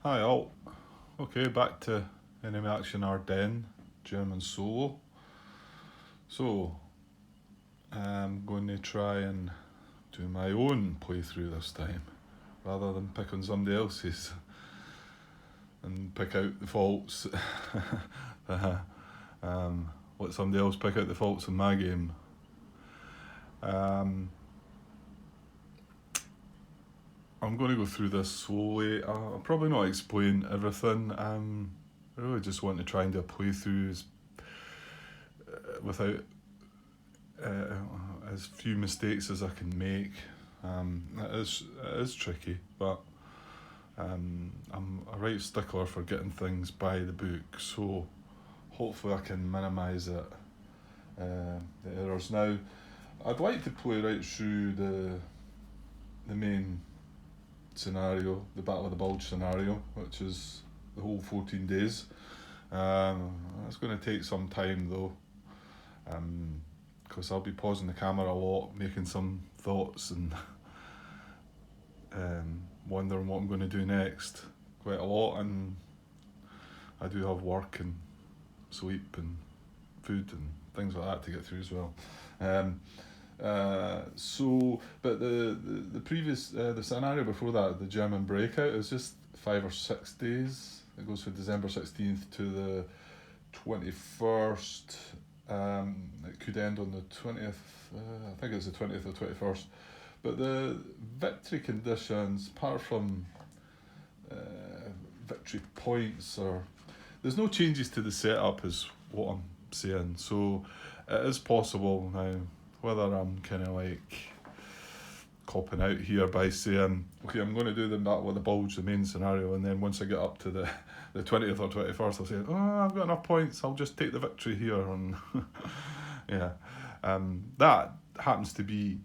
Hi all. Okay, back to Enemy Action Ardennes, German solo. So, I'm going to try and do my own playthrough this time, rather than pick on somebody else's and pick out the faults. Let somebody else pick out the faults in my game. I'm going to go through this slowly. I'll probably not explain everything. I really just want to try and do a playthrough without as few mistakes as I can make. It is tricky, but I'm a right stickler for getting things by the book, so hopefully I can minimise it. The errors. Now, I'd like to play right through the main scenario, the Battle of the Bulge scenario, which is the whole 14 days. It's going to take some time though, because I'll be pausing the camera a lot, making some thoughts and wondering what I'm going to do next quite a lot, and I do have work and sleep and food and things like that to get through as well. But the previous the scenario before that, the German breakout, is just 5 or 6 days. It goes from December 16th to the 21st. It could end on the 20th. I think it's the 20th or 21st. But the victory conditions, apart from victory points, there's no changes to the setup, is what I'm saying. So it is possible now, whether I'm kind of like copping out here by saying, okay, I'm going to do the Battle with the Bulge, the main scenario, and then once I get up to the 20th or 21st, I'll say, oh, I've got enough points, I'll just take the victory here. And yeah, that happens to be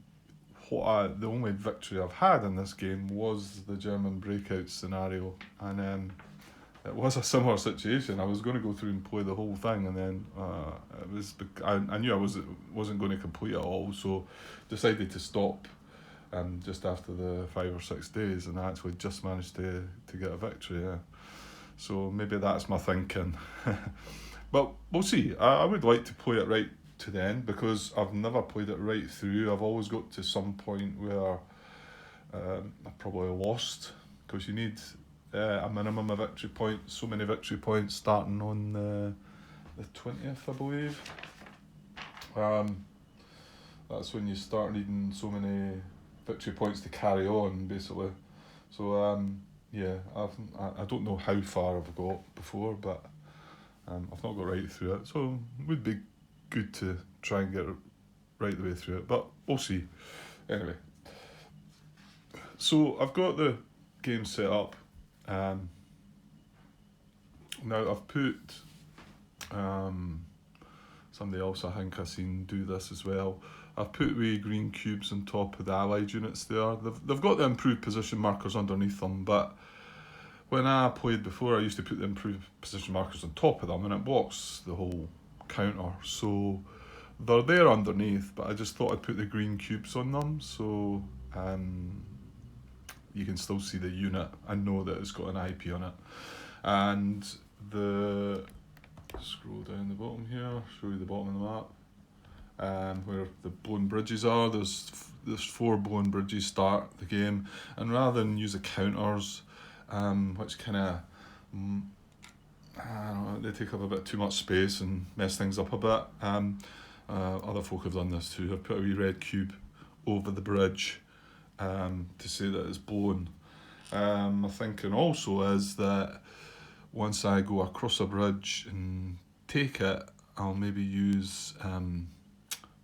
the only victory I've had in this game was the German breakout scenario, and it was a similar situation. I was going to go through and play the whole thing, and then I knew I wasn't going to complete it all, so decided to stop just after the 5 or 6 days, and I actually just managed to get a victory. Yeah. So maybe that's my thinking. But we'll see. I would like to play it right to the end, because I've never played it right through. I've always got to some point where I've probably lost, because you need a minimum of victory points, so many victory points starting on the 20th, I believe. That's when you start needing so many victory points to carry on, basically. So yeah, I don't know how far I've got before, but I've not got right through it, so it would be good to try and get right the way through it, but we'll see. Anyway, so I've got the game set up. Now I've put somebody else I think I've seen do this as well. I've put wee green cubes on top of the allied units there. They've got the improved position markers underneath them, but when I played before, I used to put the improved position markers on top of them, and it blocks the whole counter. So they're there underneath, but I just thought I'd put the green cubes on them, so you can still see the unit and know that it's got an IP on it. And scroll down the bottom here, show you the bottom of the map, where the blown bridges are. There's 4 blown bridges start the game, and rather than use the counters, which kind of I don't know, they take up a bit too much space and mess things up a bit. Other folk have done this too. I've put a wee red cube over the bridge to say that it's blown. My thinking also is that once I go across a bridge and take it, I'll maybe use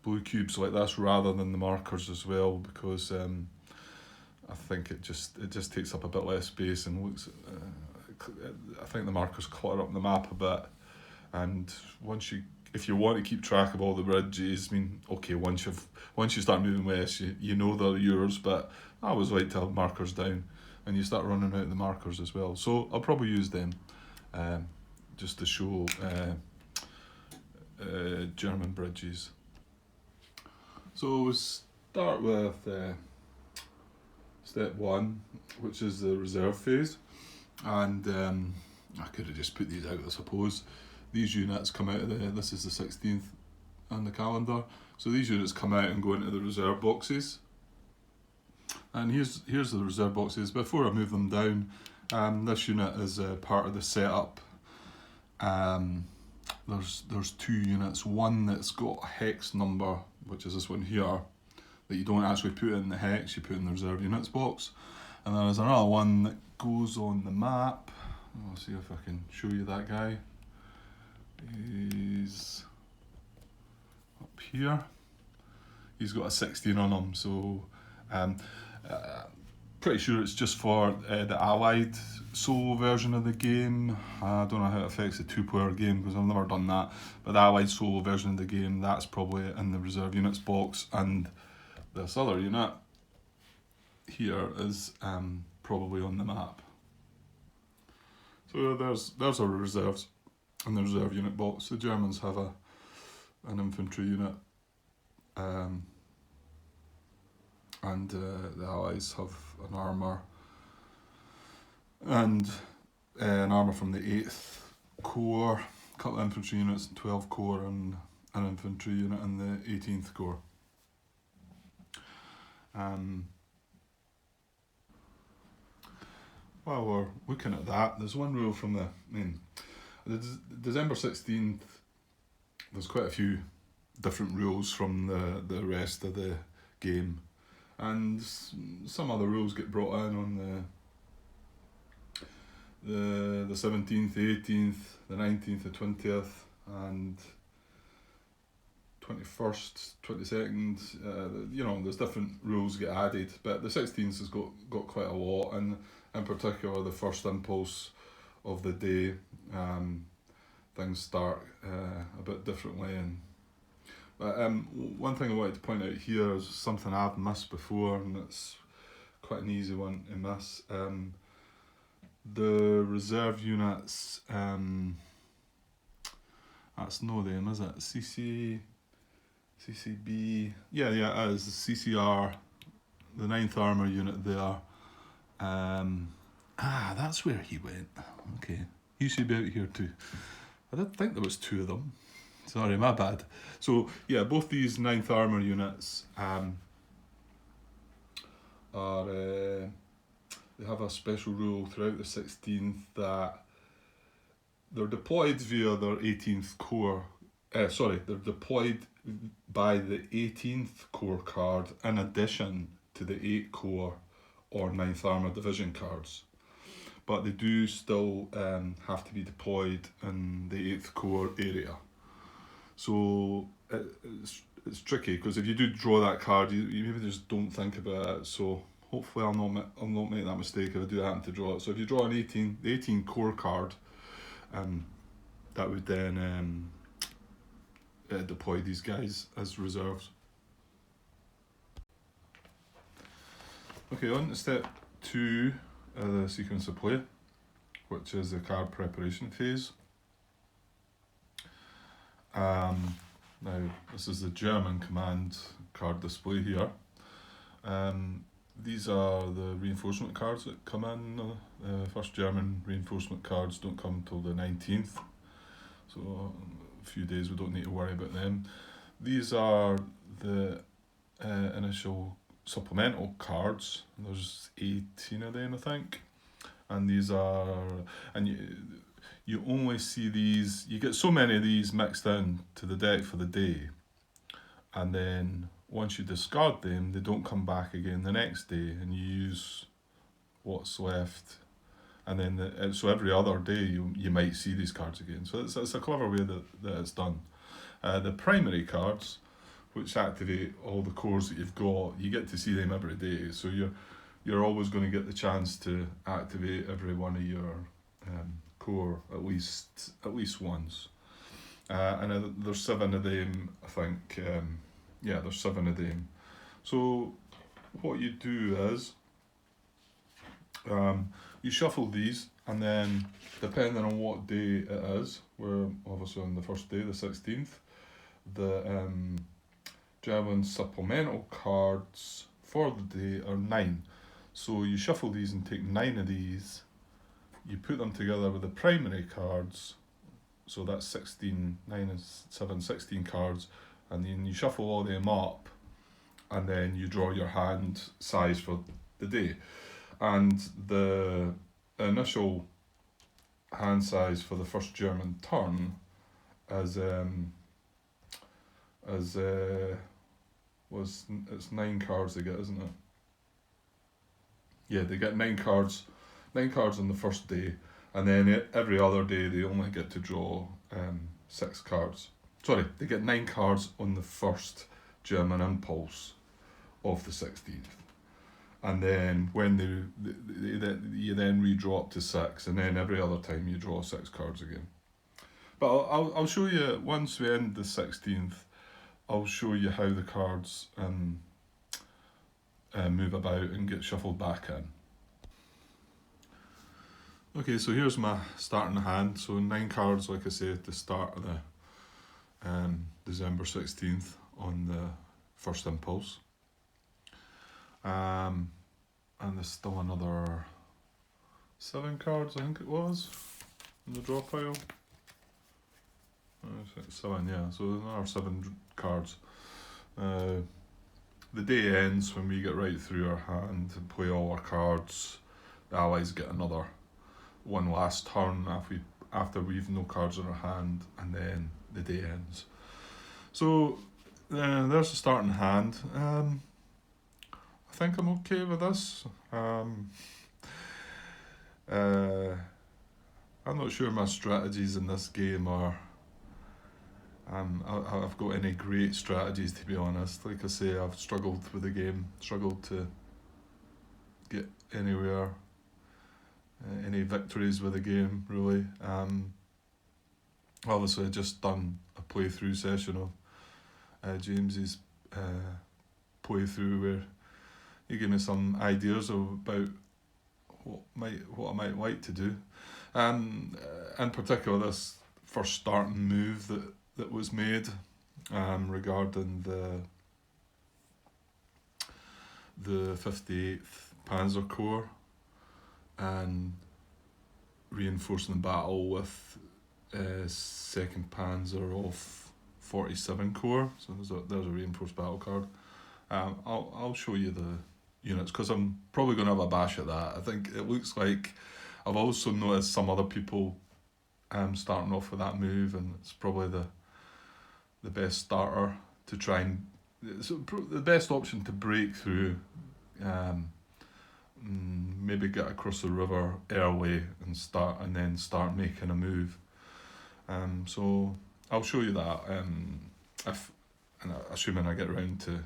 blue cubes like this rather than the markers as well, because I think it just takes up a bit less space and looks. I think the markers clutter up the map a bit, and if you want to keep track of all the bridges, I mean, okay, once you start moving west, you know they're yours, but I always like to have markers down, and you start running out of the markers as well. So I'll probably use them, just to show German bridges. So we'll start with step 1, which is the reserve phase. And I could have just put these out, I suppose. These units come out of this is the 16th on the calendar. So these units come out and go into the reserve boxes. And here's the reserve boxes. Before I move them down, this unit is part of the setup. There's two units. One that's got a hex number, which is this one here, that you don't actually put in the hex, you put in the reserve units box. And then there's another one that goes on the map. I'll see if I can show you that guy. He's up here. He's got a 16 on him, so pretty sure it's just for the Allied solo version of the game. I don't know how it affects the two-player game because I've never done that, but the Allied solo version of the game, that's probably in the reserve units box, and this other unit here is probably on the map. So there's our reserves in the reserve unit box. The Germans have an infantry unit, and the Allies have an armour, and an armour from the 8th Corps, a couple of infantry units, 12 Corps, and an infantry unit in the 18th Corps. While we're looking at that, there's one rule from the December 16th, there's quite a few different rules from the rest of the game, and some other rules get brought in on the 17th, the 18th, the 19th, the 20th, and 21st, 22nd, there's different rules get added, but the 16th has got quite a lot, and in particular the first impulse of the day, things start a bit differently. But one thing I wanted to point out here is something I've missed before, and it's quite an easy one to miss. The reserve units, that's no them, is it? CCB, yeah, it is. CCR, the 9th Armour unit there. That's where he went. Okay, he should be out here too. I did think there was two of them. Sorry, my bad. So yeah, both these 9th Armour units are they have a special rule throughout the 16th that they're deployed via their 18th Corps. They're deployed by the 18th Corps card in addition to the 8th Corps or 9th Armour Division cards. But they do still have to be deployed in the 8th Corps area. So it's tricky, because if you do draw that card, you maybe just don't think about it. So hopefully I'll not make that mistake if I do happen to draw it. So if you draw the 18 Corps card, that would then deploy these guys as reserves. Okay, on to step 2 of the sequence of play, which is the card preparation phase. Now, this is the German command card display here. These are the reinforcement cards that come in. First German reinforcement cards don't come till the 19th, so a few days we don't need to worry about them. These are the initial supplemental cards. There's 18 of them, I think, and these are, and you only see these, you get so many of these mixed in to the deck for the day, and then once you discard them, they don't come back again the next day, and you use what's left, and then so every other day you might see these cards again. So it's a clever way that it's done. The primary cards, which activate all the cores that you've got, you get to see them every day, so you're always going to get the chance to activate every one of your core at least once. And there's 7 of them, I think. There's 7 of them. So what you do is you shuffle these, and then depending on what day it is, we're obviously on the first day, the 16th, the German supplemental cards for the day are 9. So you shuffle these and take 9 of these you put them together with the primary cards, so that's 16, 9 and 7, 16 cards, and then you shuffle all them up, and then you draw your hand size for the day. And the initial hand size for the first German turn is it's 9 cards they get, isn't it? Yeah, they get 9 cards on the first day, and then every other day they only get to draw 6 cards. Sorry, they get 9 cards on the first German impulse of the 16th. And then when you then redraw up to 6, and then every other time you draw 6 cards again. But I'll show you, once we end the 16th, I'll show you how the cards move about and get shuffled back in. Okay, so here's my starting hand. So 9 cards, like I say, at the start of the December 16th on the first impulse. And there's still another 7 cards, I think it was, in the draw pile. 7, yeah, so there's another 7 cards. The day ends when we get right through our hand and play all our cards. The allies get another one last turn after we've no cards in our hand, and then the day ends. So there's the starting hand. I think I'm okay with this. I'm not sure my strategies in this game are. I've got any great strategies, to be honest. Like I say, I've struggled with the game, struggled to get anywhere, any victories with the game, really. Obviously, I just done a playthrough session of James's playthrough where he gave me some ideas about what I might like to do. In particular, this first starting move that was made regarding the 58th Panzer Corps and reinforcing the battle with 2nd Panzer of 47 Corps. So there's a reinforced battle card. I'll show you the units because I'm probably going to have a bash at that. I think it looks like I've also noticed some other people starting off with that move, and it's probably the best starter to try and the best option to break through, maybe get across the river early and then start making a move. So I'll show you that assuming I get around to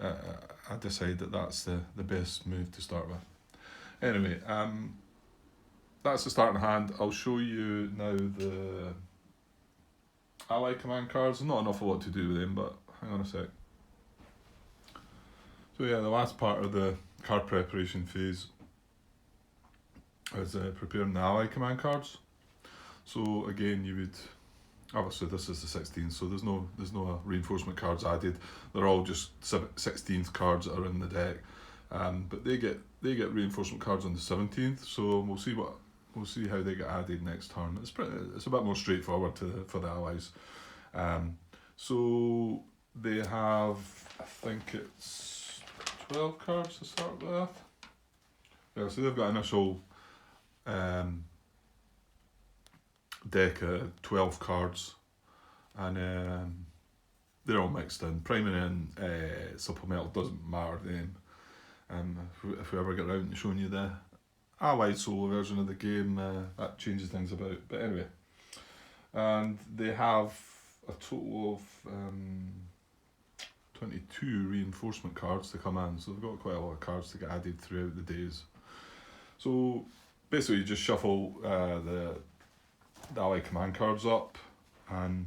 I decide that that's the best move to start with. Anyway, that's the starting hand. I'll show you now the ally command cards. Not an awful lot to do with them, but hang on a sec. So yeah, the last part of the card preparation phase is preparing the ally command cards. So again, you would obviously this is the 16th, so there's no reinforcement cards added. They're all just 16th cards that are in the deck, but they get reinforcement cards on the 17th. So we'll see how they get added next turn. It's a bit more straightforward for the allies. So they have, I think it's 12 cards to start with. Yeah, so they've got an initial deck of 12 cards, and they're all mixed in. Primary and supplemental doesn't matter then. If we ever get around to showing you the allied solo version of the game, that changes things about. But anyway, and they have a total of 22 reinforcement cards to come in, so they've got quite a lot of cards to get added throughout the days. So basically you just shuffle the allied command cards up, and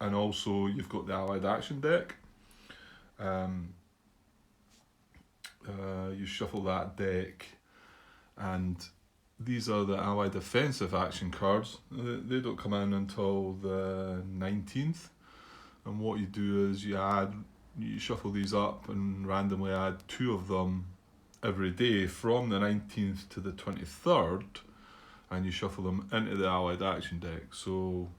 also you've got the allied action deck. You shuffle that deck, and these are the allied defensive action cards. They don't come in until the 19th, and what you do is you shuffle these up and randomly add 2 of them every day from the 19th to the 23rd, and you shuffle them into the Allied Action deck. So,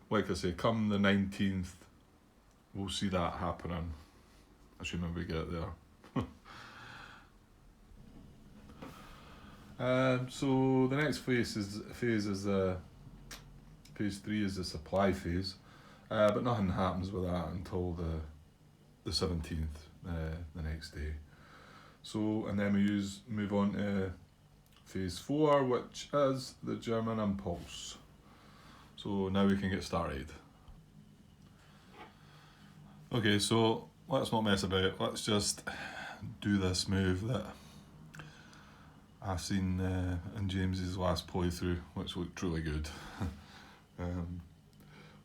like I say, come the 19th, we'll see that happening, assuming we get there. So the next phase is phase 3 is the supply phase, but nothing happens with that until the 17th, the next day. So, and then we move on to phase 4, which is the German impulse. So now we can get started. Okay, so let's not mess about. Let's just do this move that I've seen in James's last playthrough, which looked truly good.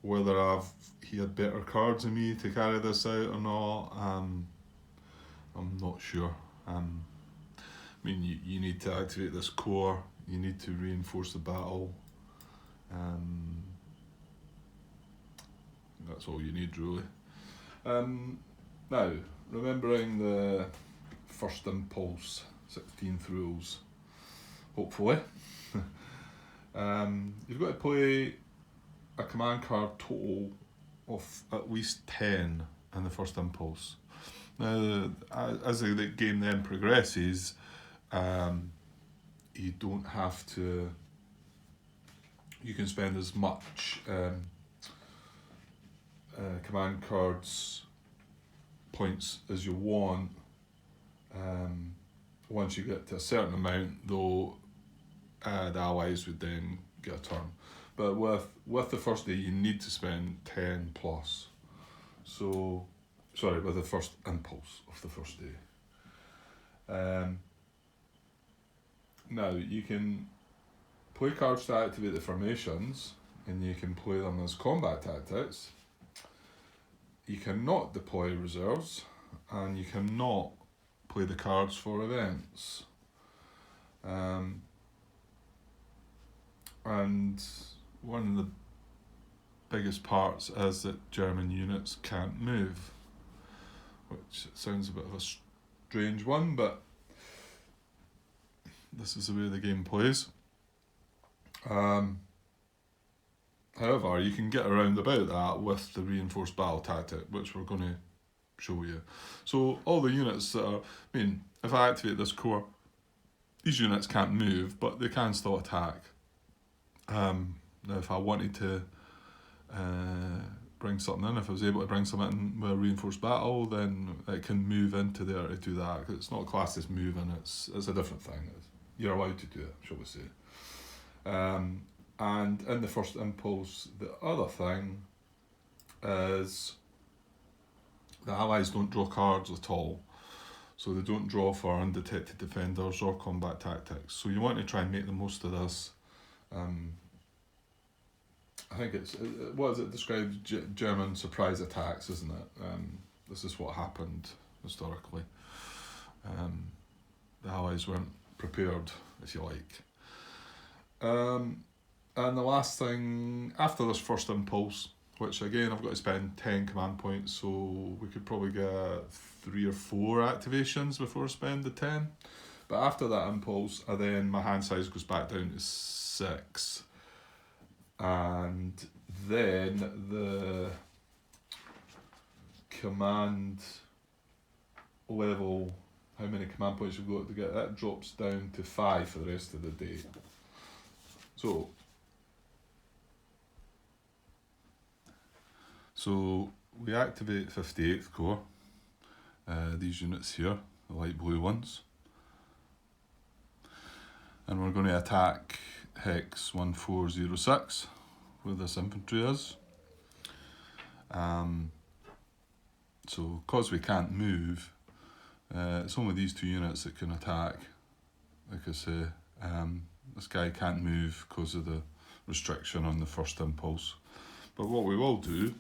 Whether he had better cards than me to carry this out or not, I'm not sure. I mean, you need to activate this core, you need to reinforce the battle. That's all you need, really. Now, remembering the first impulse, 16th rules, hopefully. You've got to play a command card total of at least 10 in the first impulse. Now, as the game then progresses, you don't have to. You can spend as much command cards points as you want. Once you get to a certain amount, though, the allies would then get a turn. But with the first day, you need to spend 10 plus. So, sorry, with the first impulse of the first day. Now, you can play cards to activate the formations, and you can play them as combat tactics. You cannot deploy reserves, and you cannot play the cards for events. And one of the biggest parts is that German units can't move, which sounds a bit of a strange one, but this is the way the game plays. However, you can get around about that with the reinforced battle tactic, which we're going to show you. So all the units that are, I mean, if I activate this core, these units can't move, but they can still attack. Now if I wanted to bring something in, if I was able to bring something in with a reinforced battle, then it can move into there to do that. It's not classed as moving, it's a different thing. You're allowed to do it, shall we say. And in the first impulse, the other thing is the allies don't draw cards at all. So they don't draw for undetected defenders or combat tactics. So you want to try and make the most of this. I think what is it described? German surprise attacks, isn't it? This is what happened historically. The allies weren't prepared, if you like. And the last thing, after this first impulse, which again I've got to spend 10 command points, so we could probably get 3 or 4 activations before I spend the 10. But after that impulse, then my hand size goes back down to 6. And then the command level, how many command points you've got to get, that drops down to 5 for the rest of the day. So we activate 58th Corps, these units here, the light blue ones. And we're going to attack Hex 1406, where this infantry is. So because we can't move, it's only these 2 units that can attack. Like I say, this guy can't move because of the restriction on the first impulse. But what we will do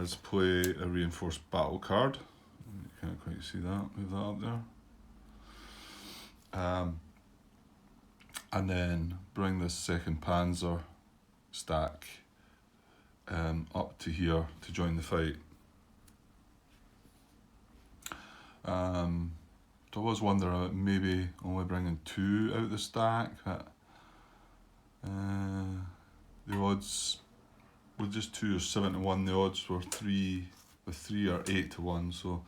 is play a reinforced battle card. You can't quite see that, move that up there. And then bring this second Panzer stack up to here to join the fight. I was wondering about maybe only bringing 2 out the stack, but the odds were just 2 or 7 to 1. The odds were 3 or 8 to 1. So,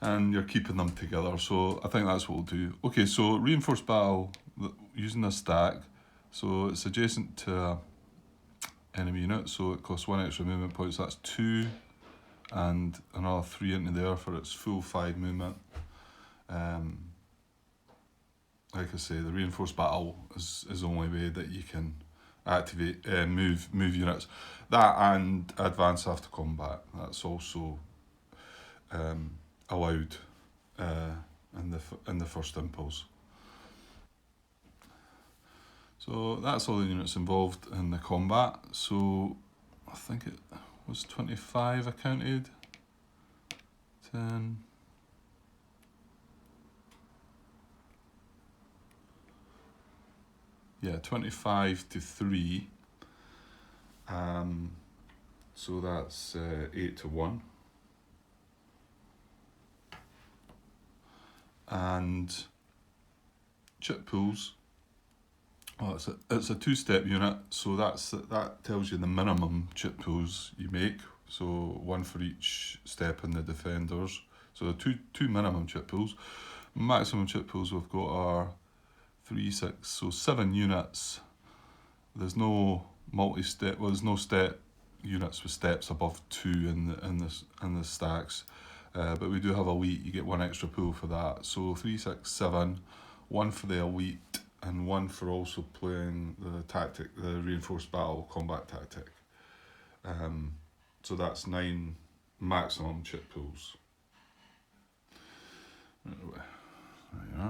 and you're keeping them together. So I think that's what we'll do. Okay, so reinforced battle using a stack. So it's adjacent to enemy unit, so it costs 1 extra movement point. So that's 2, and another 3 into there for its full 5 movement. Like I say, the reinforced battle is the only way that you can activate move units. That and advance after combat. That's also allowed in the first impulse. So that's all the units involved in the combat. So I think it was 25 I counted. 10. Yeah, 25 to 3. So that's 8 to 1. And chit pools. Well, it's a 2-step unit, so that tells you the minimum chit pools you make. So 1 for each step in the defenders. So two minimum chit pools. Maximum chit pools we've got are 3, 6, so 7 units. There's no multi-step. Well, there's no step units with steps above 2 in the stacks. But we do have elite. You get 1 extra pool for that. So 3, 6, 7, 1 for the elite, and 1 for also playing the tactic, the reinforced battle combat tactic. So that's 9 maximum chit pools. There you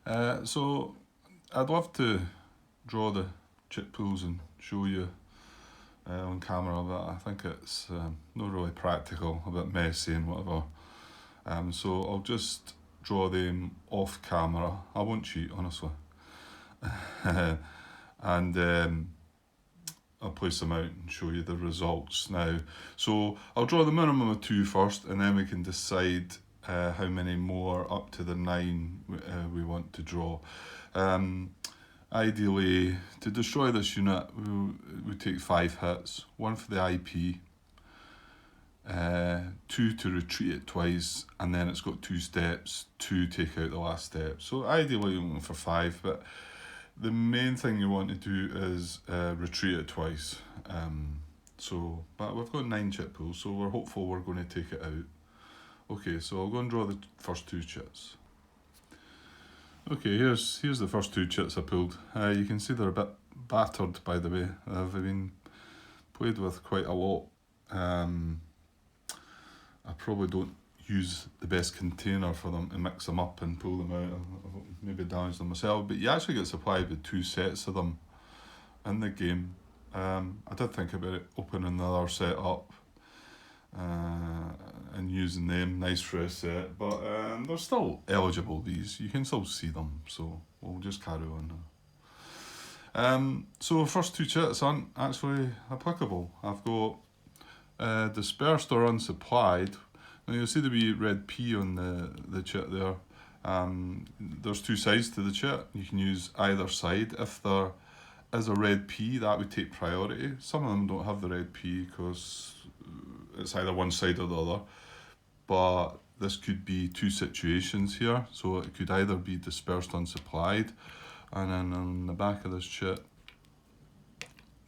are. So I'd love to draw the chit pools and show you on camera, but I think it's not really practical, a bit messy and whatever. So I'll just draw them off camera. I won't cheat, honestly. And I'll place them out and show you the results now. So I'll draw the minimum of 2 first, and then we can decide how many more up to the 9 we want to draw. Ideally, to destroy this unit, we take 5 hits. 1 for the IP, 2 to retreat it twice, and then it's got 2 steps to take out the last step. So ideally you're looking for 5, but the main thing you want to do is retreat it twice. But we've got 9 chit pools, so we're hopeful we're going to take it out. Okay, so I'll go and draw the first 2 chits. Okay, here's the first 2 chits I pulled. You can see they're a bit battered, by the way. They've been played with quite a lot. I probably don't use the best container for them to mix them up and pull them out. I'll maybe damage them myself, but you actually get supplied with 2 sets of them in the game. I did think about it, opening another set up and using them, nice for a set, but they're still eligible, these. You can still see them, so we'll just carry on now. So first 2 chits aren't actually applicable. I've got dispersed or unsupplied. Now you'll see the wee red P on the chit there. There's 2 sides to the chit. You can use either side. If there is a red P, that would take priority. Some of them don't have the red P because it's either one side or the other. But this could be 2 situations here. So it could either be dispersed unsupplied, and then on the back of this chit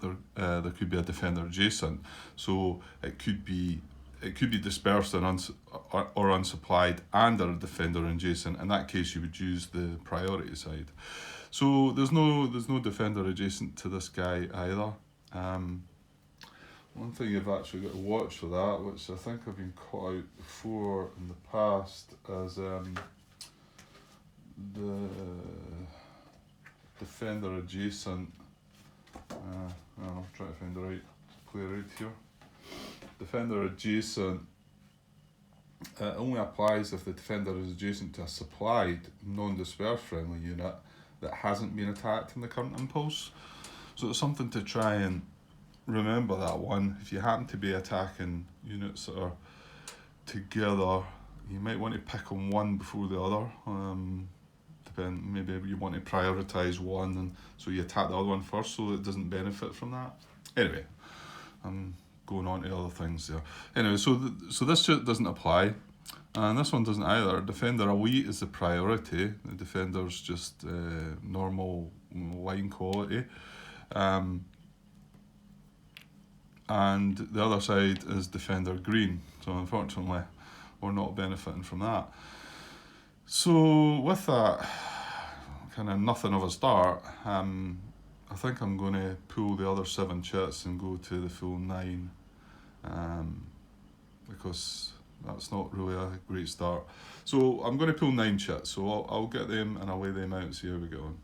there could be a defender adjacent. So it could be dispersed and or unsupplied and a defender adjacent. In that case, you would use the priority side. So there's no defender adjacent to this guy either. One thing you've actually got to watch for that, which I think I've been caught out before in the past, is the defender adjacent. I'll try to find the right play right here. Defender adjacent only applies if the defender is adjacent to a supplied, non-dispersed friendly unit that hasn't been attacked in the current impulse. So it's something to try and remember that one. If you happen to be attacking units that are together, you might want to pick on one before the other. Maybe you want to prioritise one, and so you attack the other one first, so that it doesn't benefit from that. Anyway, I'm going on to other things there. Anyway, so this chit doesn't apply, and this one doesn't either. Defender elite is the priority. The defender's just normal line quality. And the other side is defender green. So unfortunately, we're not benefiting from that. So with that kind of nothing of a start, I think I'm going to pull the other 7 chits and go to the full 9, because that's not really a great start. So I'm going to pull 9 chits. So I'll get them and I'll lay them out and see how we go on.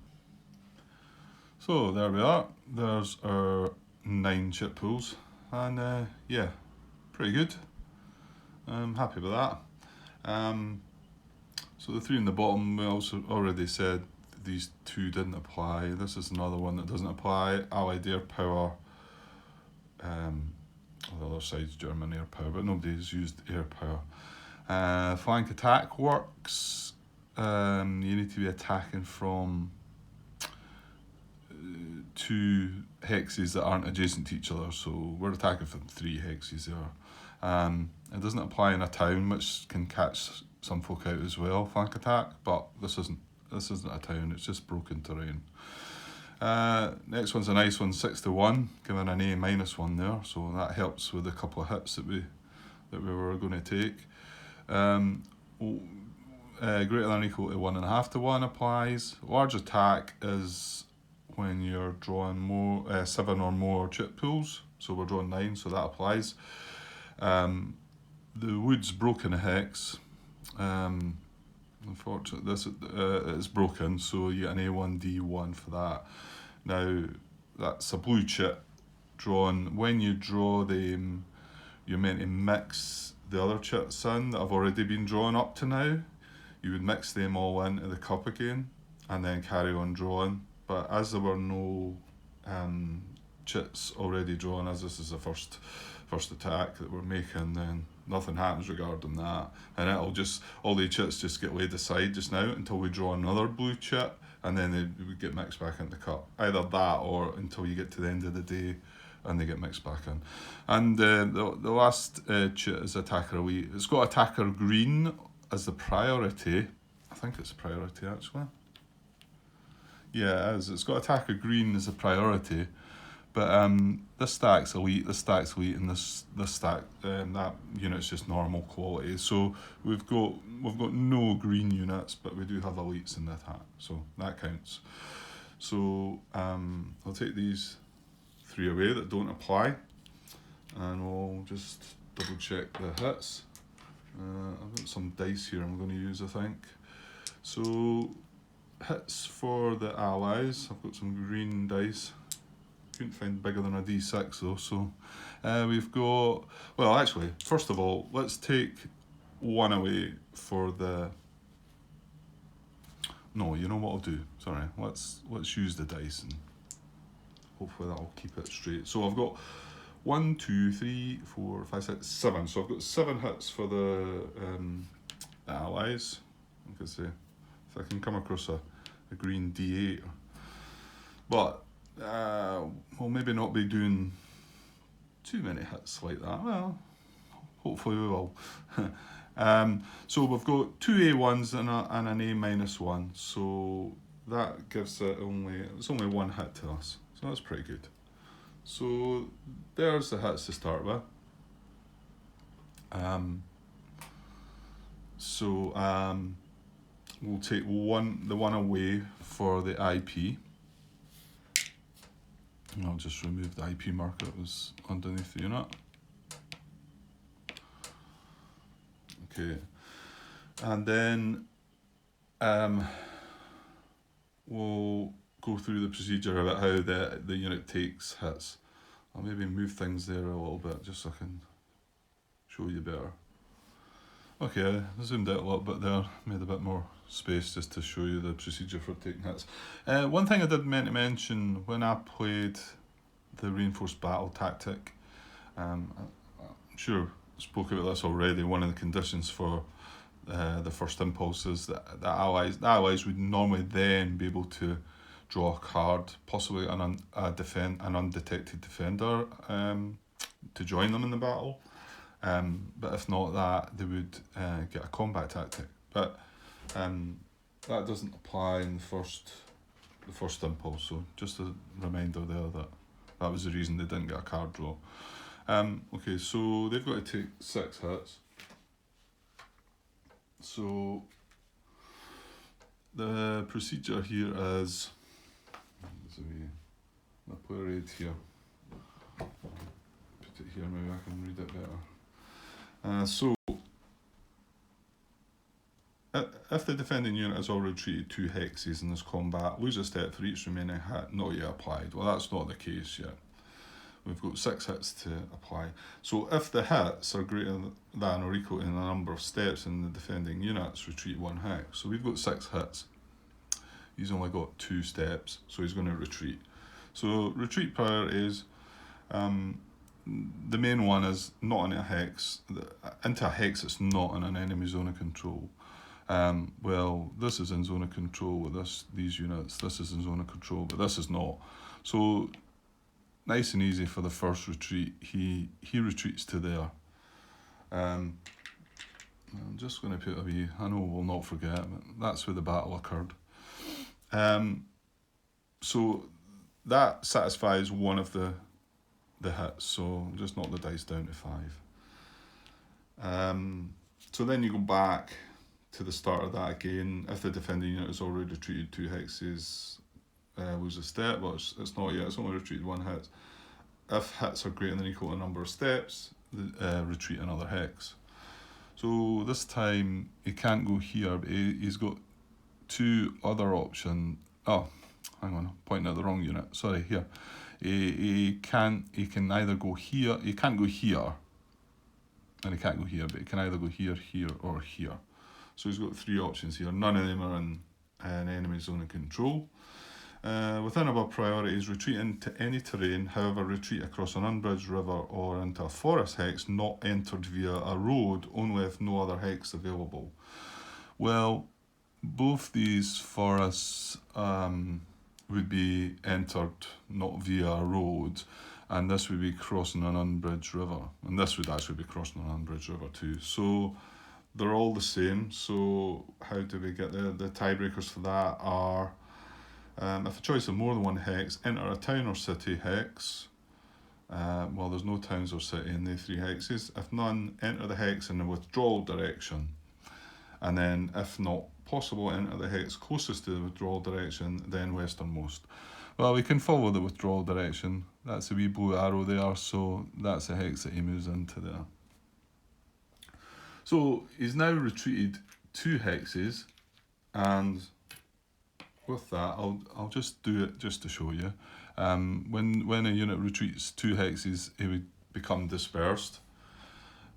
So there we are. There's our 9 chit pulls. And yeah, pretty good. I'm happy with that. So the 3 in the bottom, we also already said these 2 didn't apply. This is another one that doesn't apply. Allied air power. The other side's German air power, but nobody's used air power. Flank attack works. You need to be attacking from 2 hexes that aren't adjacent to each other, so we're attacking from 3 hexes there. It doesn't apply in a town, which can catch some folk out as well, flank attack, but this isn't a town, it's just broken terrain. Next one's a nice one, 6 to 1, giving an A-1 there, so that helps with a couple of hits that we were going to take. Greater than or equal to 1.5 to 1 applies. Large attack is when you're drawing more 7 or more chit pools, so we're drawing 9, so that applies. The wood's broken a hex. Unfortunately, this is broken, so you get an A1D1 for that. Now, that's a blue chit drawn. When you draw them, you're meant to mix the other chits in that have already been drawn up to now. You would mix them all into the cup again, and then carry on drawing. But as there were no chits already drawn, as this is the first attack that we're making, then nothing happens regarding that, and all the chits just get laid aside just now until we draw another blue chit, and then they would get mixed back into the cup. Either that, or until you get to the end of the day and they get mixed back in. And the last chit is attacker elite. It's got attacker green as the priority. I think it's a priority actually. Yeah, it is. It's got attacker green as a priority, but this stack's elite, and this stack, that unit's just normal quality. So we've got no green units, but we do have elites in the attack, so that counts. So I'll take these 3 away that don't apply, and we'll just double check the hits. I've got some dice here I'm going to use, I think. So hits for the allies, I've got some green dice. Couldn't find bigger than a D6 though, so we've got, well actually, first of all, let's take 1 away for the, no, you know what I'll do, sorry, let's use the dice and hopefully that'll keep it straight. So I've got 1, 2, 3, 4, 5, 6, 7, so I've got 7 hits for the allies. I could say, if I can come across a green D8, but we'll maybe not be doing too many hits like that. Well, hopefully we will. So we've got 2 A1s and an A-1, so that gives it's only 1 hit to us, so that's pretty good. So there's the hits to start with. We'll take the one away for the IP. And I'll just remove the IP marker that was underneath the unit. Okay, and then we'll go through the procedure about how the unit takes hits. I'll maybe move things there a little bit just so I can show you better. Okay, I zoomed out a little bit there, made a bit more space just to show you the procedure for taking hits. One thing I did meant to mention when I played the reinforced battle tactic. I'm sure I spoke about this already. One of the conditions for the first impulse is that the allies would normally then be able to draw a card, possibly an undetected defender, to join them in the battle. But if not that, they would get a combat tactic. But that doesn't apply in the first impulse. So just a reminder there that was the reason they didn't get a card draw. Okay, so they've got to take 6 hits. So the procedure here is, my player aid here. Put it here, maybe I can read it better. So if the defending unit has already treated 2 hexes in this combat, lose a step for each remaining hit not yet applied. Well, that's not the case yet. We've got 6 hits to apply. So if the hits are greater than or equal in the number of steps in the defending units, retreat 1 hex. So we've got 6 hits. He's only got 2 steps, so he's going to retreat. So retreat priorities, the main one is not in a hex. Into a hex it's not in an enemy zone of control. Well, this is in zone of control with these units. This is in zone of control, but this is not. So nice and easy for the first retreat. He retreats to there. I'm just going to put a wee, I know we'll not forget, but that's where the battle occurred. So that satisfies one of the hits, so just knock the dice down to 5. So then you go back to the start of that again. If the defending unit has already retreated 2 hexes, lose a step. Well, it's not yet, it's only retreated 1 hit. If hits are greater than or equal to the number of steps, retreat another hex. So this time he can't go here, but he's got 2 other options. Oh, hang on, I'm pointing at the wrong unit. Sorry, here. He can either go here. He can't go here, and he can't go here, but he can either go here, here, or here. So he's got 3 options here. None of them are in an enemy zone of control. Within above priorities, retreat into any terrain, however, retreat across an unbridged river or into a forest hex not entered via a road, only if no other hex available. Well, both these forests would be entered not via a road, and this would be crossing an unbridged river, and this would actually be crossing an unbridged river too. So they're all the same. So how do we get there? The tiebreakers for that are, if a choice of more than 1 hex, enter a town or city hex. Well, there's no towns or city in the 3 hexes. If none, enter the hex in the withdrawal direction. And then, if not possible, enter the hex closest to the withdrawal direction, then westernmost. Well, we can follow the withdrawal direction. That's a wee blue arrow there, so that's the hex that he moves into there. So he's now retreated 2 hexes, and with that, I'll just do it just to show you. When a unit retreats 2 hexes, it would become dispersed.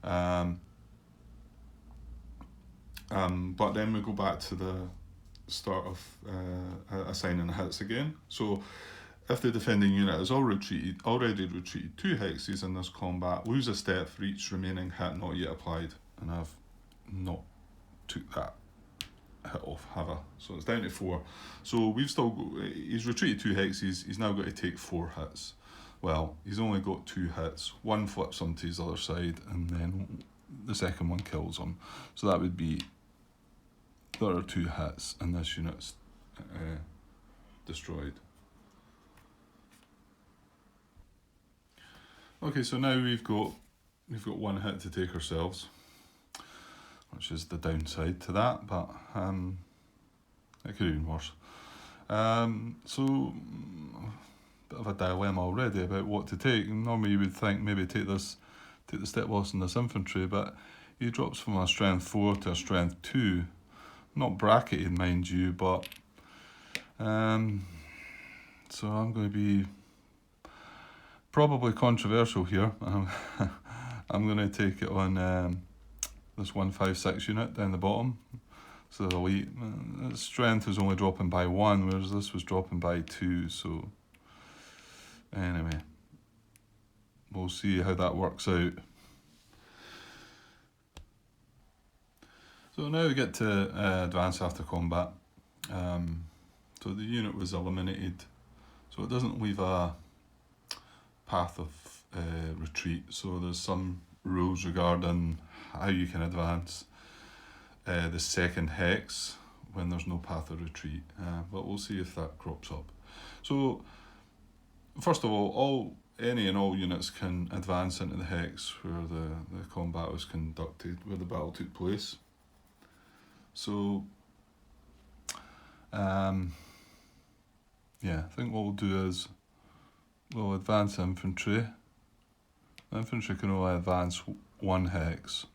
But then we go back to the start of assigning the hits again. So if the defending unit has already retreated 2 hexes in this combat, lose a step for each remaining hit not yet applied. And I've not took that hit off, have I? So it's down to 4. So we've still got, he's retreated 2 hexes, he's now got to take 4 hits. Well, he's only got 2 hits. One flips onto his other side, and then the second one kills him. So that would be, there are 2 hits, and this unit's destroyed. Okay, so now we've got 1 hit to take ourselves, which is the downside to that, but it could have been worse. So, bit of a dilemma already about what to take. Normally you would think maybe take the step loss in this infantry, but he drops from a strength 4 to a strength 2. Not bracketed, mind you, but so I'm going to be probably controversial here. I'm going to take it on this 156 unit down the bottom. So the elite, its strength is only dropping by 1, whereas this was dropping by 2. So anyway, we'll see how that works out. So now we get to advance after combat. So the unit was eliminated, so it doesn't leave a path of retreat. So there's some rules regarding how you can advance the second hex when there's no path of retreat, but we'll see if that crops up. So first of all any and all units can advance into the hex where the combat was conducted, where the battle took place. So yeah, I think what we'll do is we'll advance infantry. Infantry can only advance one hex.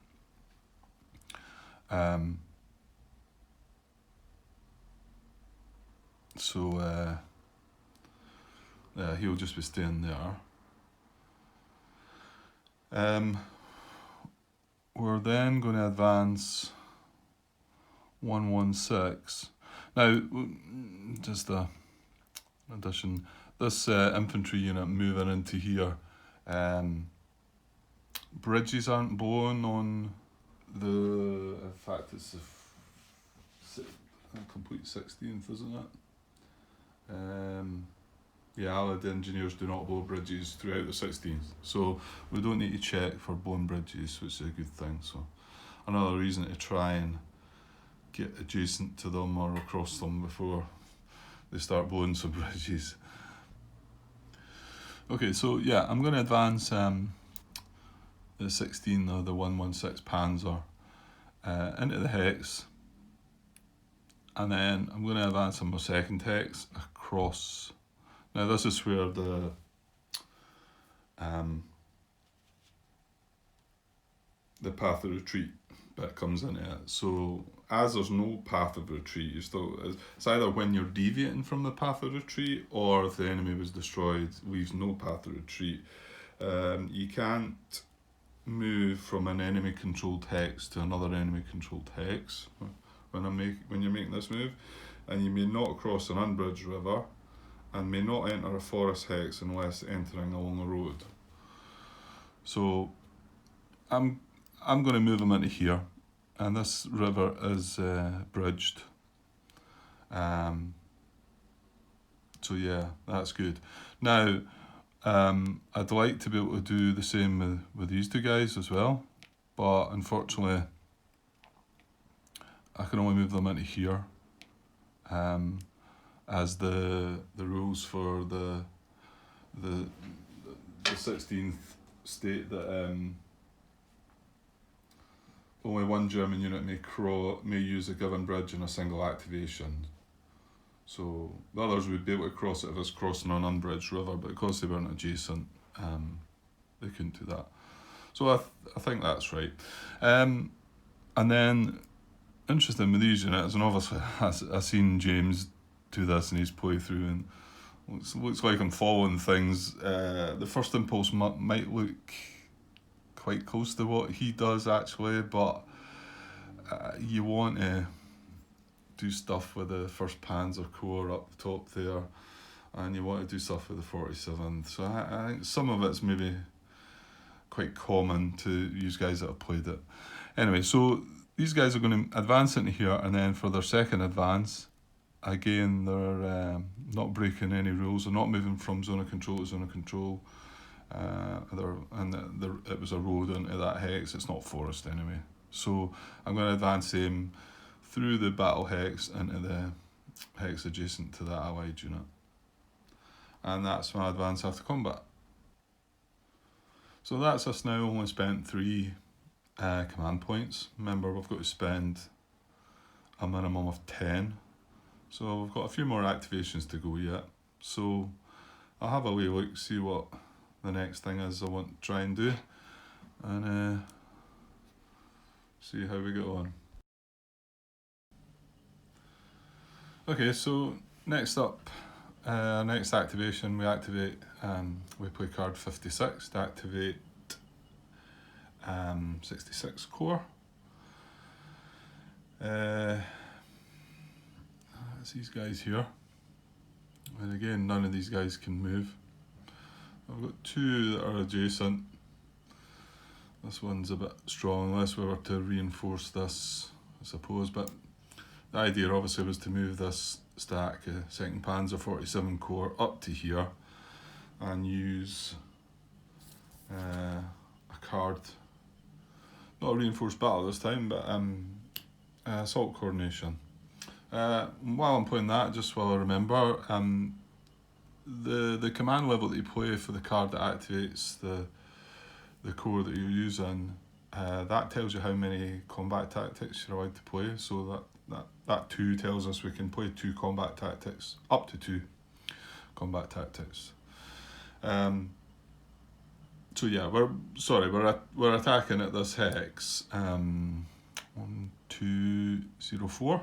So he'll just be staying there. We're then going to advance 116. Now, just a addition, this infantry unit moving into here, bridges aren't blown on the, in fact it's the complete 16th, isn't it? Yeah, Allied engineers do not blow bridges throughout the 16th, so we don't need to check for blown bridges, which is a good thing. So another reason to try and get adjacent to them or across them before they start blowing some bridges. Okay, so yeah, I'm going to advance the 16 or the 116 Panzer into the hex, and then I'm going to advance on my second hex across. Now this is where the path of retreat bit comes into it. So as there's no path of retreat, it's either when you're deviating from the path of retreat or if the enemy was destroyed, leaves no path of retreat. You can't move from an enemy controlled hex to another enemy controlled hex when you're making this move, and you may not cross an unbridged river and may not enter a forest hex unless entering along a road. So I'm going to move them into here, and this river is bridged. So yeah, that's good. Now I'd like to be able to do the same with these two guys as well, but unfortunately I can only move them into here, as the rules for the 16th state that only one German unit may use a given bridge in a single activation. So the others would be able to cross it if it's crossing an unbridged river, but because they weren't adjacent, they couldn't do that. So I think that's right. And then, interesting with these units, and obviously I've seen James do this in his playthrough, and looks like I'm following things. The first impulse might look quite close to what he does actually, but you want to do stuff with the 1st Panzer Corps up the top there, and you want to do stuff with the 47th. So I think some of it's maybe quite common to use guys that have played it. Anyway, so these guys are going to advance into here, and then for their second advance, again, they're not breaking any rules. They're not moving from zone of control to zone of control. It was a road into that hex. It's not forest anyway. So I'm going to advance him through the battle hex into the hex adjacent to that allied unit. And that's my advance after combat. So that's us now only spent 3 command points. Remember, we've got to spend a minimum of 10. So we've got a few more activations to go yet. So I'll have a wee look, see what the next thing is I want to try and do, and see how we get on. Okay, so next up, next activation, we play card 56 to activate 66 Corps. It's these guys here, and again, none of these guys can move. I've got two that are adjacent. This one's a bit strong, unless we were to reinforce this, I suppose, but the idea obviously was to move this stack, 2nd Panzer 47 Corps, up to here and use a card, not a reinforced battle this time, but assault coordination. While I'm playing that, just while I remember, the command level that you play for the card that activates the corps that you're using, that tells you how many combat tactics you're allowed to play. So that 2 tells us we can play 2 combat tactics, up to 2 combat tactics. So yeah, we're attacking at this hex 1204,